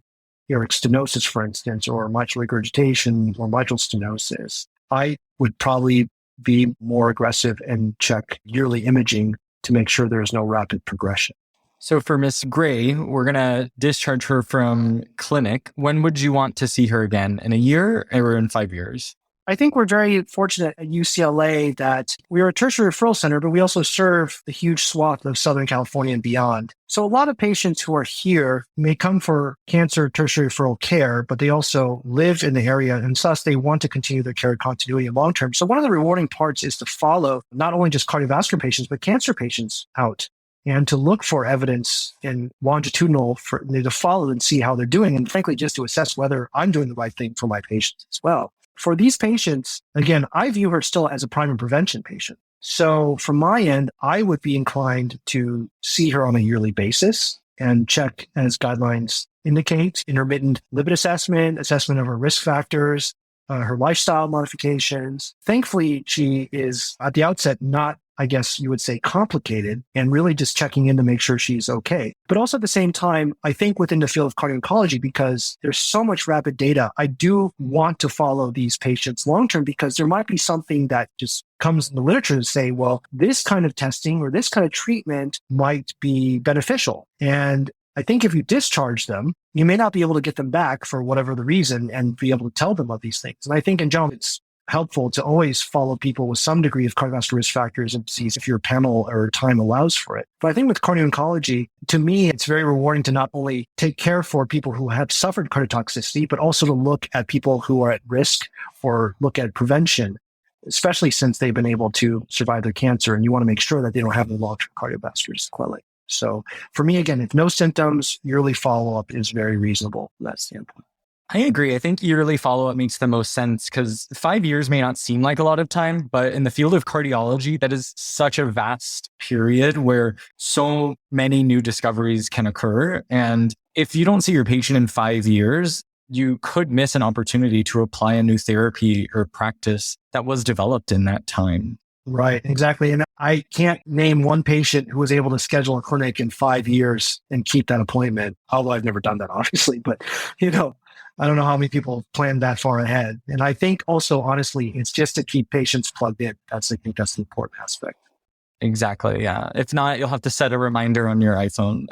S5: aortic stenosis, for instance, or mitral regurgitation or mitral stenosis, I would probably be more aggressive and check yearly imaging to make sure there's no rapid progression.
S4: So for Ms. Gray, we're going to discharge her from clinic. When would you want to see her again? In a year or in 5 years?
S5: I think we're very fortunate at UCLA that we are a tertiary referral center, but we also serve the huge swath of Southern California and beyond. So a lot of patients who are here may come for cancer tertiary referral care, but they also live in the area and thus they want to continue their care continuity and long term. So one of the rewarding parts is to follow not only just cardiovascular patients, but cancer patients out and to look for evidence in longitudinal for to follow and see how they're doing. And frankly, just to assess whether I'm doing the right thing for my patients as well. For these patients, again, I view her still as a primary prevention patient. So from my end, I would be inclined to see her on a yearly basis and check, as guidelines indicate, intermittent lipid assessment of her risk factors, her lifestyle modifications. Thankfully, she is at the outset not, I guess you would say, complicated and really just checking in to make sure she's okay. But also at the same time, I think within the field of cardio-oncology, because there's so much rapid data, I do want to follow these patients long-term because there might be something that just comes in the literature to say, well, this kind of testing or this kind of treatment might be beneficial. And I think if you discharge them, you may not be able to get them back for whatever the reason and be able to tell them of these things. And I think in general, it's helpful to always follow people with some degree of cardiovascular risk factors and disease if your panel or time allows for it. But I think with cardio-oncology, to me, it's very rewarding to not only take care for people who have suffered cardiotoxicity, but also to look at people who are at risk or look at prevention, especially since they've been able to survive their cancer. And you want to make sure that they don't have the long-term cardiovascular sequelae. So for me, again, if no symptoms, yearly follow-up is very reasonable from that standpoint.
S4: I agree. I think yearly follow-up makes the most sense because 5 years may not seem like a lot of time, but in the field of cardiology, that is such a vast period where so many new discoveries can occur. And if you don't see your patient in 5 years, you could miss an opportunity to apply a new therapy or practice that was developed in that time.
S5: Right, exactly. And I can't name one patient who was able to schedule a clinic in 5 years and keep that appointment, although I've never done that, obviously. But, I don't know how many people plan that far ahead. And I think also, honestly, it's just to keep patients plugged in. I think that's the important aspect.
S4: Exactly, yeah. If not, you'll have to set a reminder on your iPhone.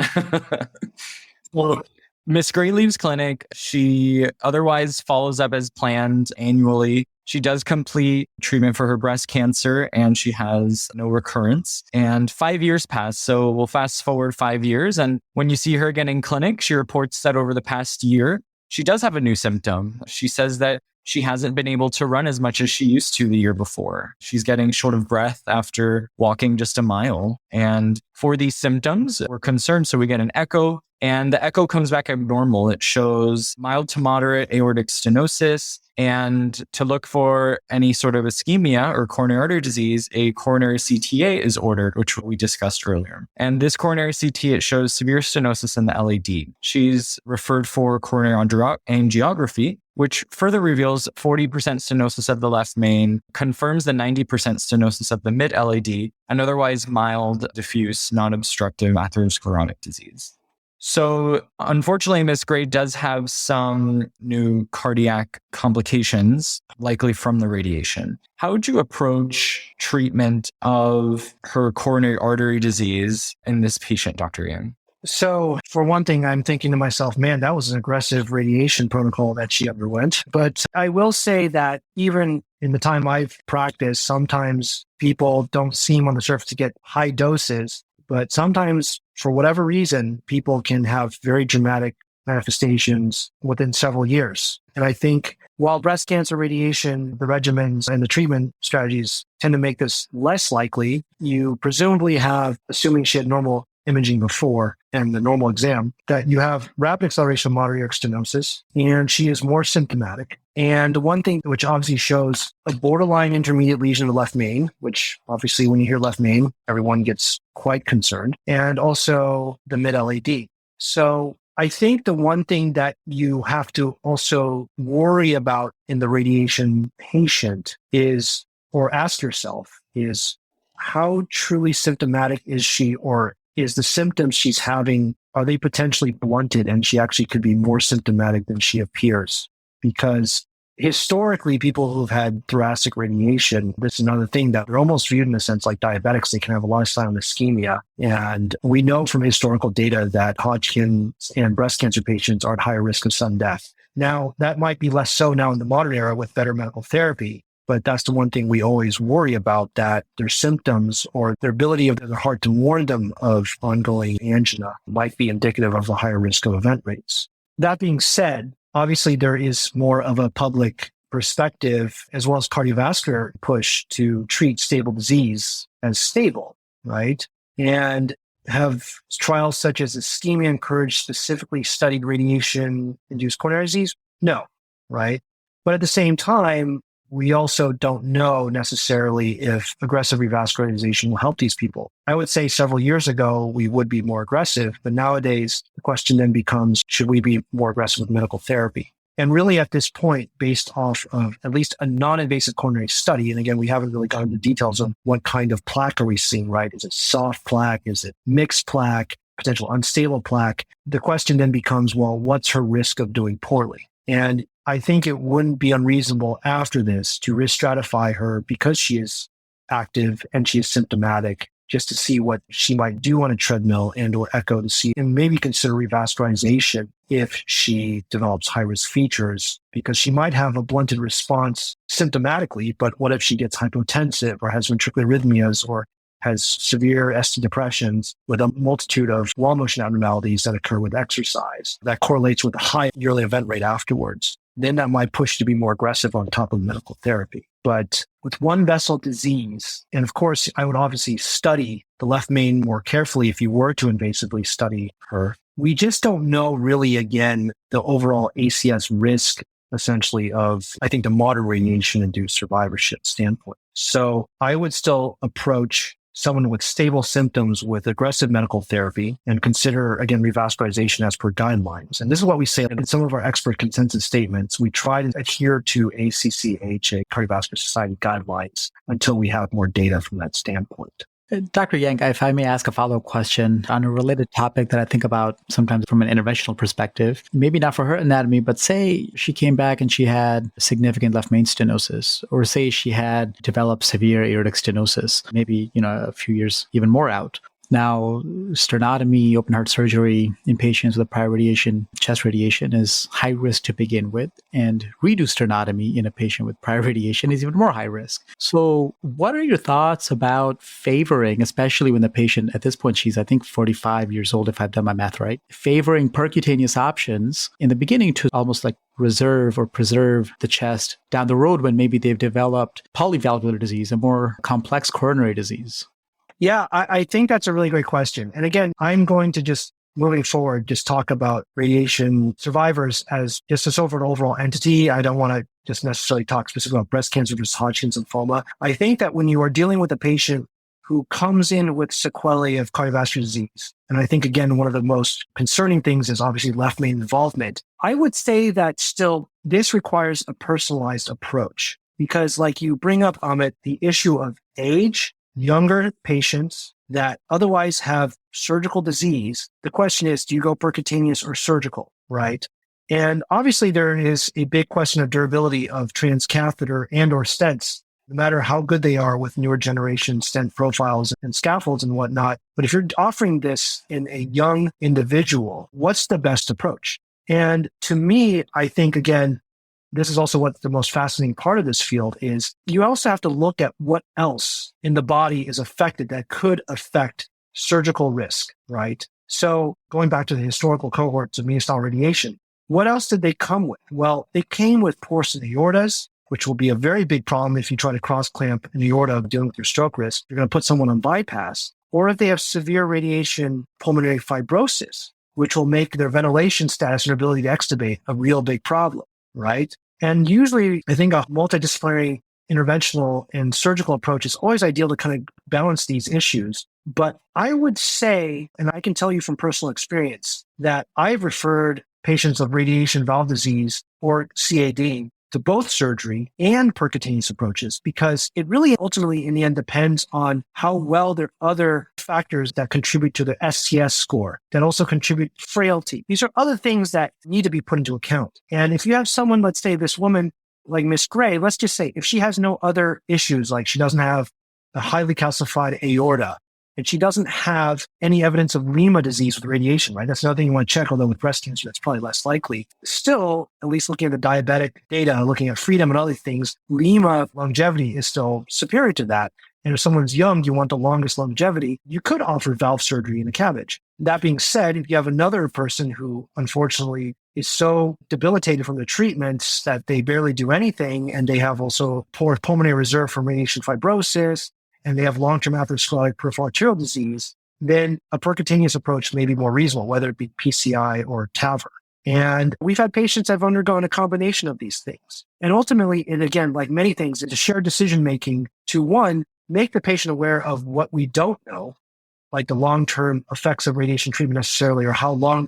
S5: Well,
S4: Miss Gray leaves clinic. She otherwise follows up as planned annually. She does complete treatment for her breast cancer and she has no recurrence. And 5 years pass. So we'll fast forward 5 years. And when you see her again in clinic, she reports that over the past year, she does have a new symptom. She says that she hasn't been able to run as much as she used to the year before. She's getting short of breath after walking just a mile. And for these symptoms, we're concerned. So we get an echo and the echo comes back abnormal. It shows mild to moderate aortic stenosis. And to look for any sort of ischemia or coronary artery disease, a coronary CTA is ordered, which we discussed earlier. And this coronary CT, it shows severe stenosis in the LAD. She's referred for coronary angiography, which further reveals 40% stenosis of the left main, confirms the 90% stenosis of the mid LAD, and otherwise mild, diffuse, non-obstructive atherosclerotic disease. So unfortunately, Miss Gray does have some new cardiac complications, likely from the radiation. How would you approach treatment of her coronary artery disease in this patient, Dr. Yang?
S5: So for one thing, I'm thinking to myself, man, that was an aggressive radiation protocol that she underwent. But I will say that even in the time I've practiced, sometimes people don't seem on the surface to get high doses. But sometimes, for whatever reason, people can have very dramatic manifestations within several years. And I think while breast cancer radiation, the regimens and the treatment strategies tend to make this less likely, you presumably have, assuming she had normal imaging before and the normal exam, that you have rapid acceleration of moderate aortic stenosis, and she is more symptomatic. And the one thing which obviously shows a borderline intermediate lesion of the left main, which obviously when you hear left main, everyone gets quite concerned, and also the mid LAD. So I think the one thing that you have to also worry about in the radiation patient is, or ask yourself, is how truly symptomatic is she, or is the symptoms she's having, are they potentially blunted and she actually could be more symptomatic than she appears? Because historically, people who've had thoracic radiation, this is another thing that they're almost viewed in a sense like diabetics. They can have a lot of silent ischemia. And we know from historical data that Hodgkin and breast cancer patients are at higher risk of sudden death. Now, that might be less so now in the modern era with better medical therapy. But that's the one thing we always worry about, that their symptoms or their ability of their heart to warn them of ongoing angina might be indicative of a higher risk of event rates. That being said, obviously there is more of a public perspective as well as cardiovascular push to treat stable disease as stable, right? And have trials such as Ischemia and Courage specifically studied radiation-induced coronary disease? No, right? But at the same time, we also don't know necessarily if aggressive revascularization will help these people. I would say several years ago, we would be more aggressive, but nowadays the question then becomes, should we be more aggressive with medical therapy? And really at this point, based off of at least a non-invasive coronary study, and again, we haven't really gone into details of what kind of plaque are we seeing, right? Is it soft plaque? Is it mixed plaque? Potential unstable plaque? The question then becomes, well, what's her risk of doing poorly? And I think it wouldn't be unreasonable after this to risk stratify her because she is active and she is symptomatic, just to see what she might do on a treadmill and or echo to see, and maybe consider revascularization if she develops high-risk features, because she might have a blunted response symptomatically, but what if she gets hypotensive or has ventricular arrhythmias or has severe ST depressions with a multitude of wall motion abnormalities that occur with exercise that correlates with a high yearly event rate afterwards? Then that might push to be more aggressive on top of medical therapy. But with one vessel disease, and of course, I would obviously study the left main more carefully if you were to invasively study her. We just don't know really, again, the overall ACS risk, essentially, of, I think, the moderate radiation-induced survivorship standpoint. So I would still approach someone with stable symptoms with aggressive medical therapy and consider, again, revascularization as per guidelines. And this is what we say in some of our expert consensus statements. We try to adhere to ACC/AHA Cardiovascular Society guidelines until we have more data from that standpoint.
S2: Dr. Yang, if I may ask a follow-up question on a related topic that I think about sometimes from an interventional perspective, maybe not for her anatomy, but say she came back and she had significant left main stenosis, or say she had developed severe aortic stenosis, maybe, a few years even more out. Now, sternotomy, open heart surgery in patients with prior radiation, chest radiation is high risk to begin with, and redo sternotomy in a patient with prior radiation is even more high risk. So what are your thoughts about favoring, especially when the patient, at this point, she's, I think, 45 years old, if I've done my math right, favoring percutaneous options in the beginning to almost like reserve or preserve the chest down the road when maybe they've developed polyvalvular disease, a more complex coronary disease?
S5: Yeah, I think that's a really great question. And again, I'm going to just, moving forward, just talk about radiation survivors as just a sort of an overall entity. I don't want to just necessarily talk specifically about breast cancer versus Hodgkin's lymphoma. I think that when you are dealing with a patient who comes in with sequelae of cardiovascular disease, and I think, again, one of the most concerning things is obviously left main involvement, I would say that still this requires a personalized approach because, like you bring up, Amit, the issue of age, younger patients that otherwise have surgical disease. The question is, do you go percutaneous or surgical, right? And obviously there is a big question of durability of transcatheter and or stents, no matter how good they are with newer generation stent profiles and scaffolds and whatnot. But if you're offering this in a young individual, what's the best approach? And to me, I think, again, this is also what the most fascinating part of this field is. You also have to look at what else in the body is affected that could affect surgical risk, right? So going back to the historical cohorts of mediastinal radiation, what else did they come with? Well, they came with porous aortas, which will be a very big problem if you try to cross-clamp an aorta dealing with your stroke risk. You're going to put someone on bypass. Or if they have severe radiation pulmonary fibrosis, which will make their ventilation status and ability to extubate a real big problem, right? And usually, I think a multidisciplinary interventional and surgical approach is always ideal to kind of balance these issues. But I would say, and I can tell you from personal experience, that I've referred patients of radiation valve disease or CAD to both surgery and percutaneous approaches because it really ultimately in the end depends on how well there are other factors that contribute to the STS score that also contribute frailty. These are other things that need to be put into account. And if you have someone, let's say this woman like Miss Gray, let's just say if she has no other issues, like she doesn't have a highly calcified aorta And she doesn't have any evidence of lymphoma disease with radiation, right? That's another thing you want to check, although with breast cancer, that's probably less likely. Still, at least looking at the diabetic data, looking at freedom and other things, lymphoma longevity is still superior to that. And if someone's young, you want the longest longevity, you could offer valve surgery in a CABG. That being said, if you have another person who unfortunately is so debilitated from the treatments that they barely do anything, and they have also poor pulmonary reserve from radiation fibrosis, and they have long-term atherosclerotic peripheral arterial disease, then a percutaneous approach may be more reasonable, whether it be PCI or TAVR. And we've had patients that have undergone a combination of these things. And ultimately, and again, like many things, it's a shared decision-making to, one, make the patient aware of what we don't know, like the long-term effects of radiation treatment necessarily, or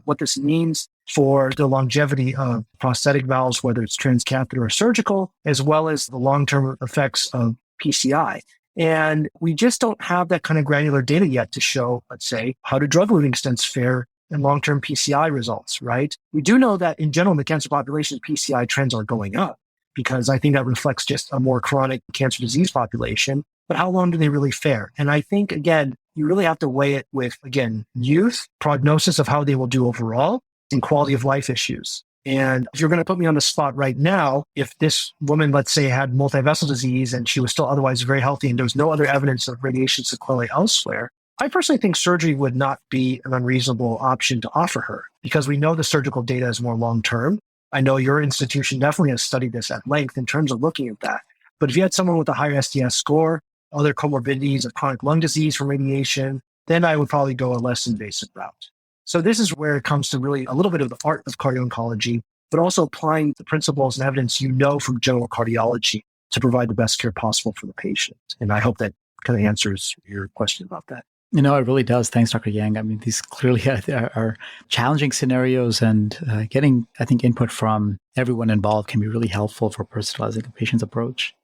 S5: what this means for the longevity of prosthetic valves, whether it's transcatheter or surgical, as well as the long-term effects of PCI. And we just don't have that kind of granular data yet to show, let's say, how do drug-eluting stents fare in long-term PCI results, right? We do know that in general, in the cancer population, PCI trends are going up, because I think that reflects just a more chronic cancer disease population. But how long do they really fare? And I think, again, you really have to weigh it with, again, youth, prognosis of how they will do overall, and quality of life issues. And if you're going to put me on the spot right now, if this woman, let's say, had multivessel disease and she was still otherwise very healthy and there was no other evidence of radiation sequelae elsewhere, I personally think surgery would not be an unreasonable option to offer her, because we know the surgical data is more long-term. I know your institution definitely has studied this at length in terms of looking at that. But if you had someone with a higher SDS score, other comorbidities of chronic lung disease from radiation, then I would probably go a less invasive route. So this is where it comes to really a little bit of the art of cardio-oncology, but also applying the principles and evidence you know from general cardiology to provide the best care possible for the patient. And I hope that kind of answers your question about that.
S2: It really does. Thanks, Dr. Yang. I mean, these clearly are challenging scenarios, and getting, I think, input from everyone involved can be really helpful for personalizing a patient's approach.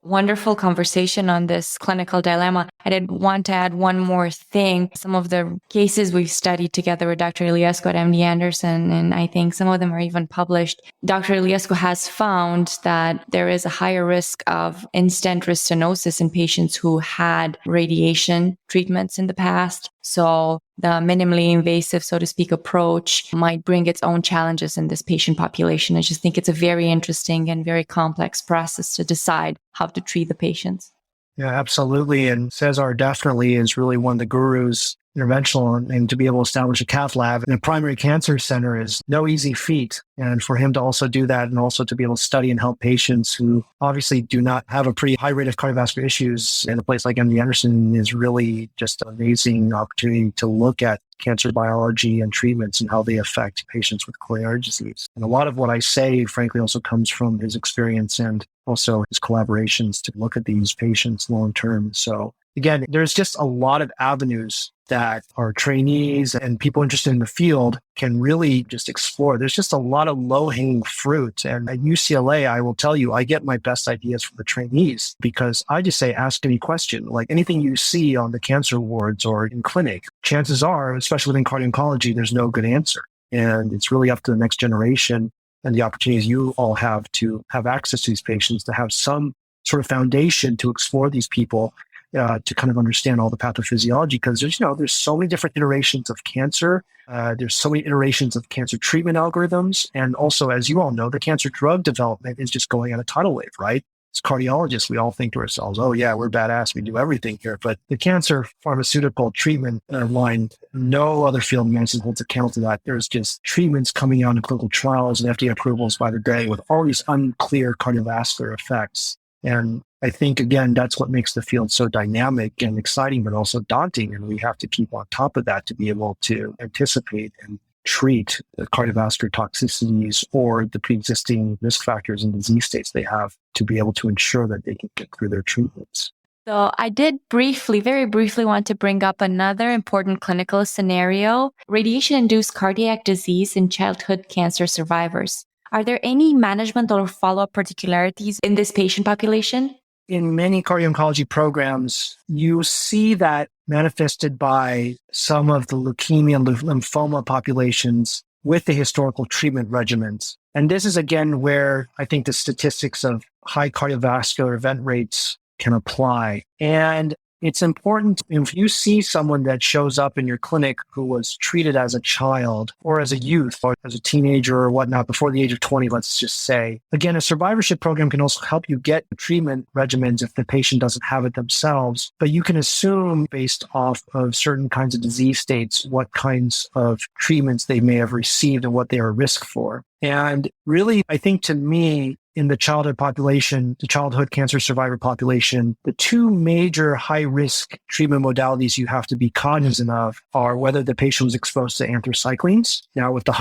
S3: Wonderful conversation on this clinical dilemma. I did want to add one more thing. Some of the cases we've studied together with Dr. Iliescu at MD Anderson, and I think some of them are even published. Dr. Iliescu has found that there is a higher risk of in-stent restenosis in patients who had radiation treatments in the past. So the minimally invasive, so to speak, approach might bring its own challenges in this patient population. I just think it's a very interesting and very complex process to decide how to treat the patients.
S5: Yeah, absolutely. And Cesar definitely is really one of the gurus interventional, and to be able to establish a cath lab in a primary cancer center is no easy feat. And for him to also do that, and also to be able to study and help patients who obviously do not have a pretty high rate of cardiovascular issues in a place like MD Anderson, is really just an amazing opportunity to look at cancer biology and treatments and how they affect patients with coronary disease. And a lot of what I say, frankly, also comes from his experience and also his collaborations to look at these patients long term. So again, there's just a lot of avenues that our trainees and people interested in the field can really just explore. There's just a lot of low-hanging fruit. And at UCLA, I will tell you, I get my best ideas from the trainees, because I just say, ask any question. Like anything you see on the cancer wards or in clinic, chances are, especially within cardio-oncology, there's no good answer. And it's really up to the next generation and the opportunities you all have to have access to these patients, to have some sort of foundation to explore these people, to kind of understand all the pathophysiology, because there's so many different iterations of cancer. There's so many iterations of cancer treatment algorithms. And also, as you all know, the cancer drug development is just going on a tidal wave, right? As cardiologists, we all think to ourselves, oh yeah, we're badass, we do everything here. But the cancer pharmaceutical treatment line, no other field in medicine holds a candle to that. There's just treatments coming out in clinical trials and FDA approvals by the day with all these unclear cardiovascular effects. And I think, again, that's what makes the field so dynamic and exciting, but also daunting. And we have to keep on top of that to be able to anticipate and treat the cardiovascular toxicities or the pre-existing risk factors and disease states they have, to be able to ensure that they can get through their treatments.
S3: So I did very briefly want to bring up another important clinical scenario: radiation-induced cardiac disease in childhood cancer survivors. Are there any management or follow-up particularities in this patient population?
S5: In many cardio-oncology programs, you see that manifested by some of the leukemia and lymphoma populations with the historical treatment regimens. And this is, again, where I think the statistics of high cardiovascular event rates can apply. And it's important if you see someone that shows up in your clinic who was treated as a child or as a youth or as a teenager or whatnot before the age of 20, let's just say. Again, a survivorship program can also help you get treatment regimens if the patient doesn't have it themselves, but you can assume based off of certain kinds of disease states what kinds of treatments they may have received and what they are at risk for. And really, I think to me, in the childhood population, the childhood cancer survivor population, the two major high-risk treatment modalities you have to be cognizant of are whether the patient was exposed to anthracyclines. Now, with the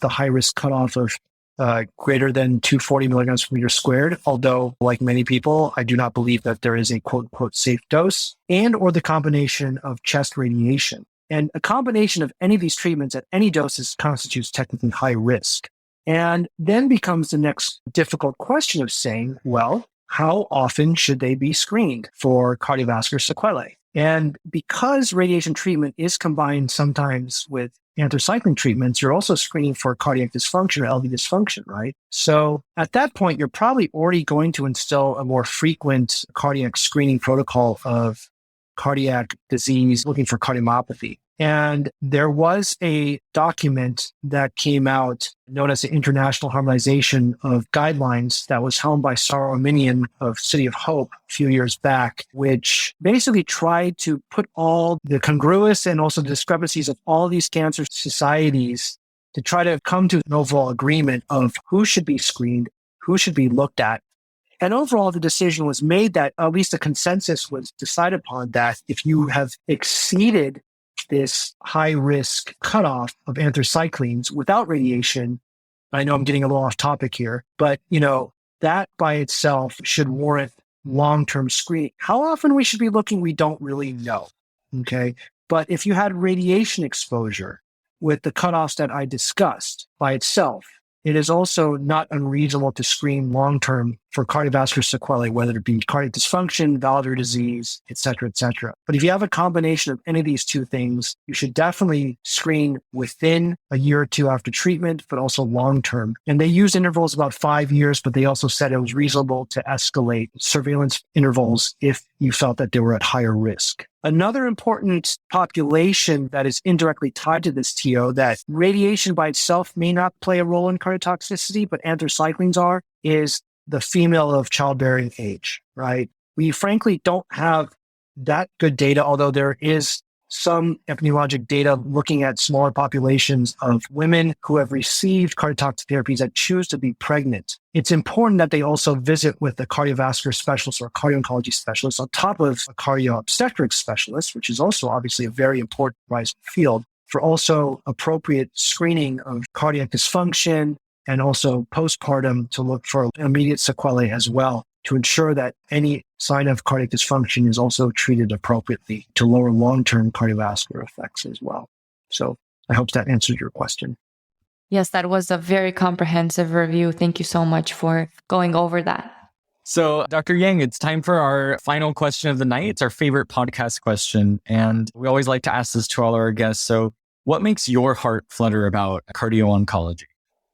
S5: high-risk cutoff of greater than 240 milligrams per meter squared, although like many people, I do not believe that there is a quote-unquote safe dose, and or the combination of chest radiation. And a combination of any of these treatments at any doses constitutes technically high risk. And then becomes the next difficult question of saying, well, how often should they be screened for cardiovascular sequelae? And because radiation treatment is combined sometimes with anthracycline treatments, you're also screening for cardiac dysfunction or LV dysfunction, right? So at that point, you're probably already going to instill a more frequent cardiac screening protocol of cardiac disease, looking for cardiomyopathy. And there was a document that came out known as the International Harmonization of Guidelines that was helmed by Sarah Ominian of City of Hope a few years back, which basically tried to put all the congruous and also the discrepancies of all these cancer societies to try to come to an overall agreement of who should be screened, who should be looked at. And overall, the decision was made that at least a consensus was decided upon that if you have exceeded this high-risk cutoff of anthracyclines without radiation, I know I'm getting a little off topic here, but that by itself should warrant long-term screening. How often we should be looking, we don't really know. Okay. But if you had radiation exposure with the cutoffs that I discussed by itself, it is also not unreasonable to screen long-term for cardiovascular sequelae, whether it be cardiac dysfunction, valvular disease, et cetera, et cetera. But if you have a combination of any of these two things, you should definitely screen within a year or two after treatment, but also long-term. And they used intervals about 5 years, but they also said it was reasonable to escalate surveillance intervals if you felt that they were at higher risk. Another important population that is indirectly tied to this, TO, that radiation by itself may not play a role in cardiotoxicity, but anthracyclines are, is the female of childbearing age, right? We frankly don't have that good data, although there is some epidemiologic data looking at smaller populations of women who have received cardiotoxic therapies that choose to be pregnant. It's important that they also visit with a cardiovascular specialist or a cardio-oncology specialist on top of a cardio-obstetric specialist, which is also obviously a very important rising field, for also appropriate screening of cardiac dysfunction and also postpartum to look for immediate sequelae as well, to ensure that any sign of cardiac dysfunction is also treated appropriately to lower long-term cardiovascular effects as well. So I hope that answered your question.
S3: Yes, that was a very comprehensive review. Thank you so much for going over that.
S4: So, Dr. Yang, it's time for our final question of the night. It's our favorite podcast question, and we always like to ask this to all our guests. So, what makes your heart flutter about cardio-oncology?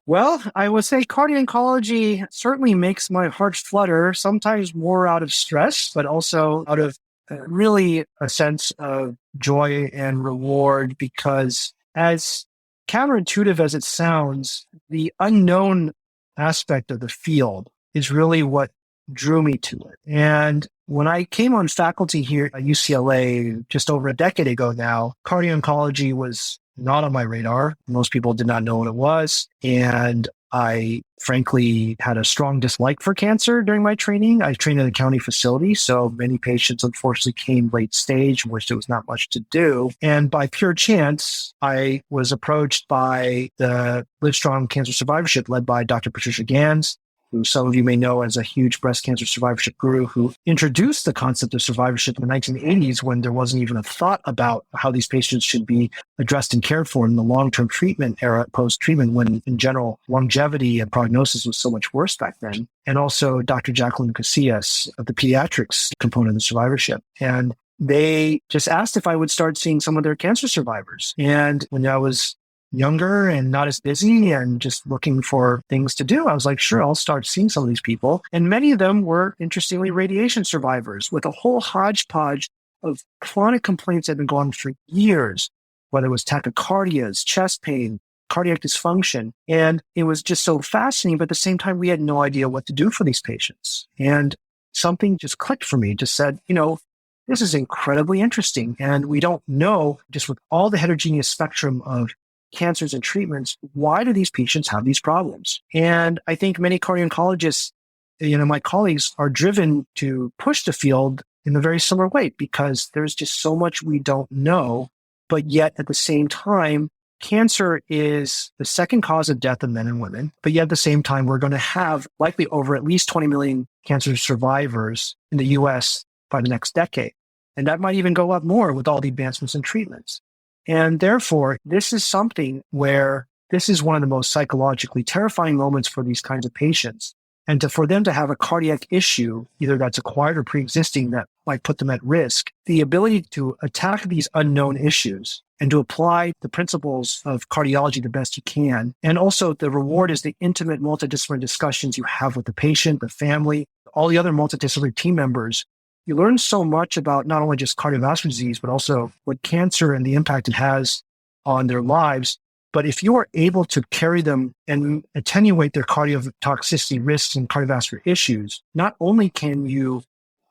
S5: Well, I would say cardio-oncology certainly makes my heart flutter, sometimes more out of stress, but also out of really a sense of joy and reward, because as counterintuitive as it sounds, the unknown aspect of the field is really what drew me to it. And when I came on faculty here at UCLA just over a decade ago now, cardio-oncology was not on my radar. Most people did not know what it was. And I frankly had a strong dislike for cancer during my training. I trained in a county facility, so many patients unfortunately came late stage, in which there was not much to do. And by pure chance, I was approached by the Livestrong Cancer Survivorship led by Dr. Patricia Gans, who some of you may know as a huge breast cancer survivorship guru, who introduced the concept of survivorship in the 1980s when there wasn't even a thought about how these patients should be addressed and cared for in the long-term treatment era, post-treatment, when in general longevity and prognosis was so much worse back then. And also Dr. Jacqueline Casillas of the pediatrics component of the survivorship. And they just asked if I would start seeing some of their cancer survivors. And when I was younger and not as busy and just looking for things to do, I was like, sure, I'll start seeing some of these people. And many of them were, interestingly, radiation survivors with a whole hodgepodge of chronic complaints that have been going on for years, whether it was tachycardias, chest pain, cardiac dysfunction. And it was just so fascinating. But at the same time, we had no idea what to do for these patients. And something just clicked for me, just said, this is incredibly interesting. And we don't know, just with all the heterogeneous spectrum of cancers and treatments, why do these patients have these problems? And I think many cardio-oncologists, my colleagues, are driven to push the field in a very similar way because there's just so much we don't know. But yet at the same time, cancer is the second cause of death of men and women. But yet at the same time, we're going to have likely over at least 20 million cancer survivors in the US by the next decade. And that might even go up more with all the advancements in treatments. And therefore, this is something where this is one of the most psychologically terrifying moments for these kinds of patients. And for them to have a cardiac issue, either that's acquired or pre-existing, that might put them at risk, the ability to attack these unknown issues and to apply the principles of cardiology the best you can. And also the reward is the intimate multidisciplinary discussions you have with the patient, the family, all the other multidisciplinary team members. You learn so much about not only just cardiovascular disease, but also what cancer and the impact it has on their lives. But if you are able to carry them and attenuate their cardiotoxicity risks and cardiovascular issues, not only can you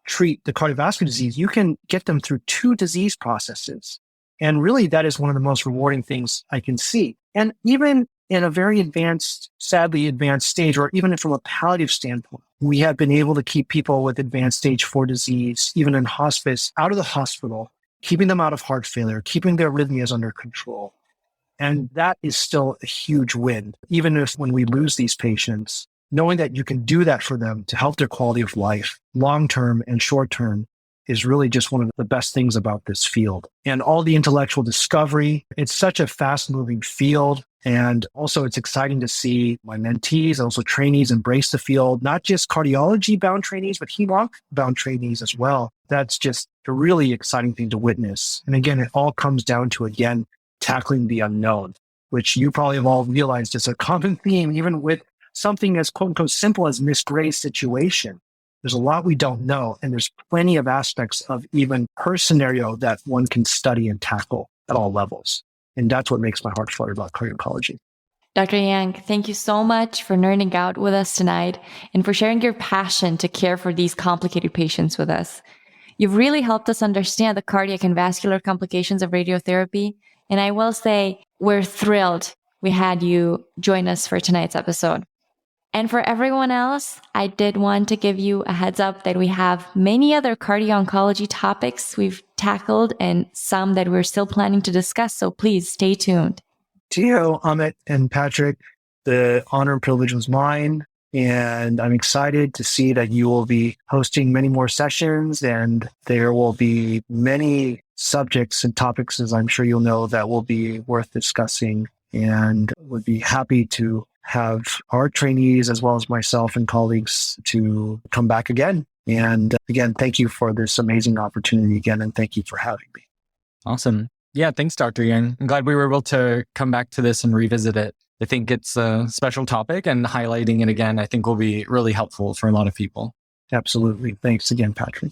S5: treat the cardiovascular disease, you can get them through 2 disease processes. And really, that is one of the most rewarding things I can see. And even in a very advanced, sadly advanced stage, or even from a palliative standpoint, we have been able to keep people with advanced stage 4 disease, even in hospice, out of the hospital, keeping them out of heart failure, keeping their arrhythmias under control. And that is still a huge win. Even if when we lose these patients, knowing that you can do that for them to help their quality of life, long-term and short-term, is really just one of the best things about this field. And all the intellectual discovery, it's such a fast-moving field. And also it's exciting to see my mentees, also trainees embrace the field, not just cardiology-bound trainees, but hem-onc-bound trainees as well. That's just a really exciting thing to witness. And again, it all comes down to, again, tackling the unknown, which you probably have all realized is a common theme, even with something as quote unquote simple as Miss Gray's situation. There's a lot we don't know, and there's plenty of aspects of even her scenario that one can study and tackle at all levels. And that's what makes my heart flutter about cardio-oncology.
S3: Dr. Yang, thank you so much for nerding out with us tonight and for sharing your passion to care for these complicated patients with us. You've really helped us understand the cardiac and vascular complications of radiotherapy. And I will say, we're thrilled we had you join us for tonight's episode. And for everyone else, I did want to give you a heads up that we have many other cardio-oncology topics we've tackled and some that we're still planning to discuss. So please stay tuned.
S5: Teo, Amit, and Patrick, the honor and privilege was mine. And I'm excited to see that you will be hosting many more sessions, and there will be many subjects and topics, as I'm sure you'll know, that will be worth discussing, and would be happy to have our trainees as well as myself and colleagues to come back again. And again, thank you for this amazing opportunity again, and thank you for having me.
S4: Awesome. Yeah, thanks, Dr. Yang. I'm glad we were able to come back to this and revisit it. I think it's a special topic, and highlighting it again, I think will be really helpful for a lot of people.
S5: Absolutely. Thanks again, Patrick.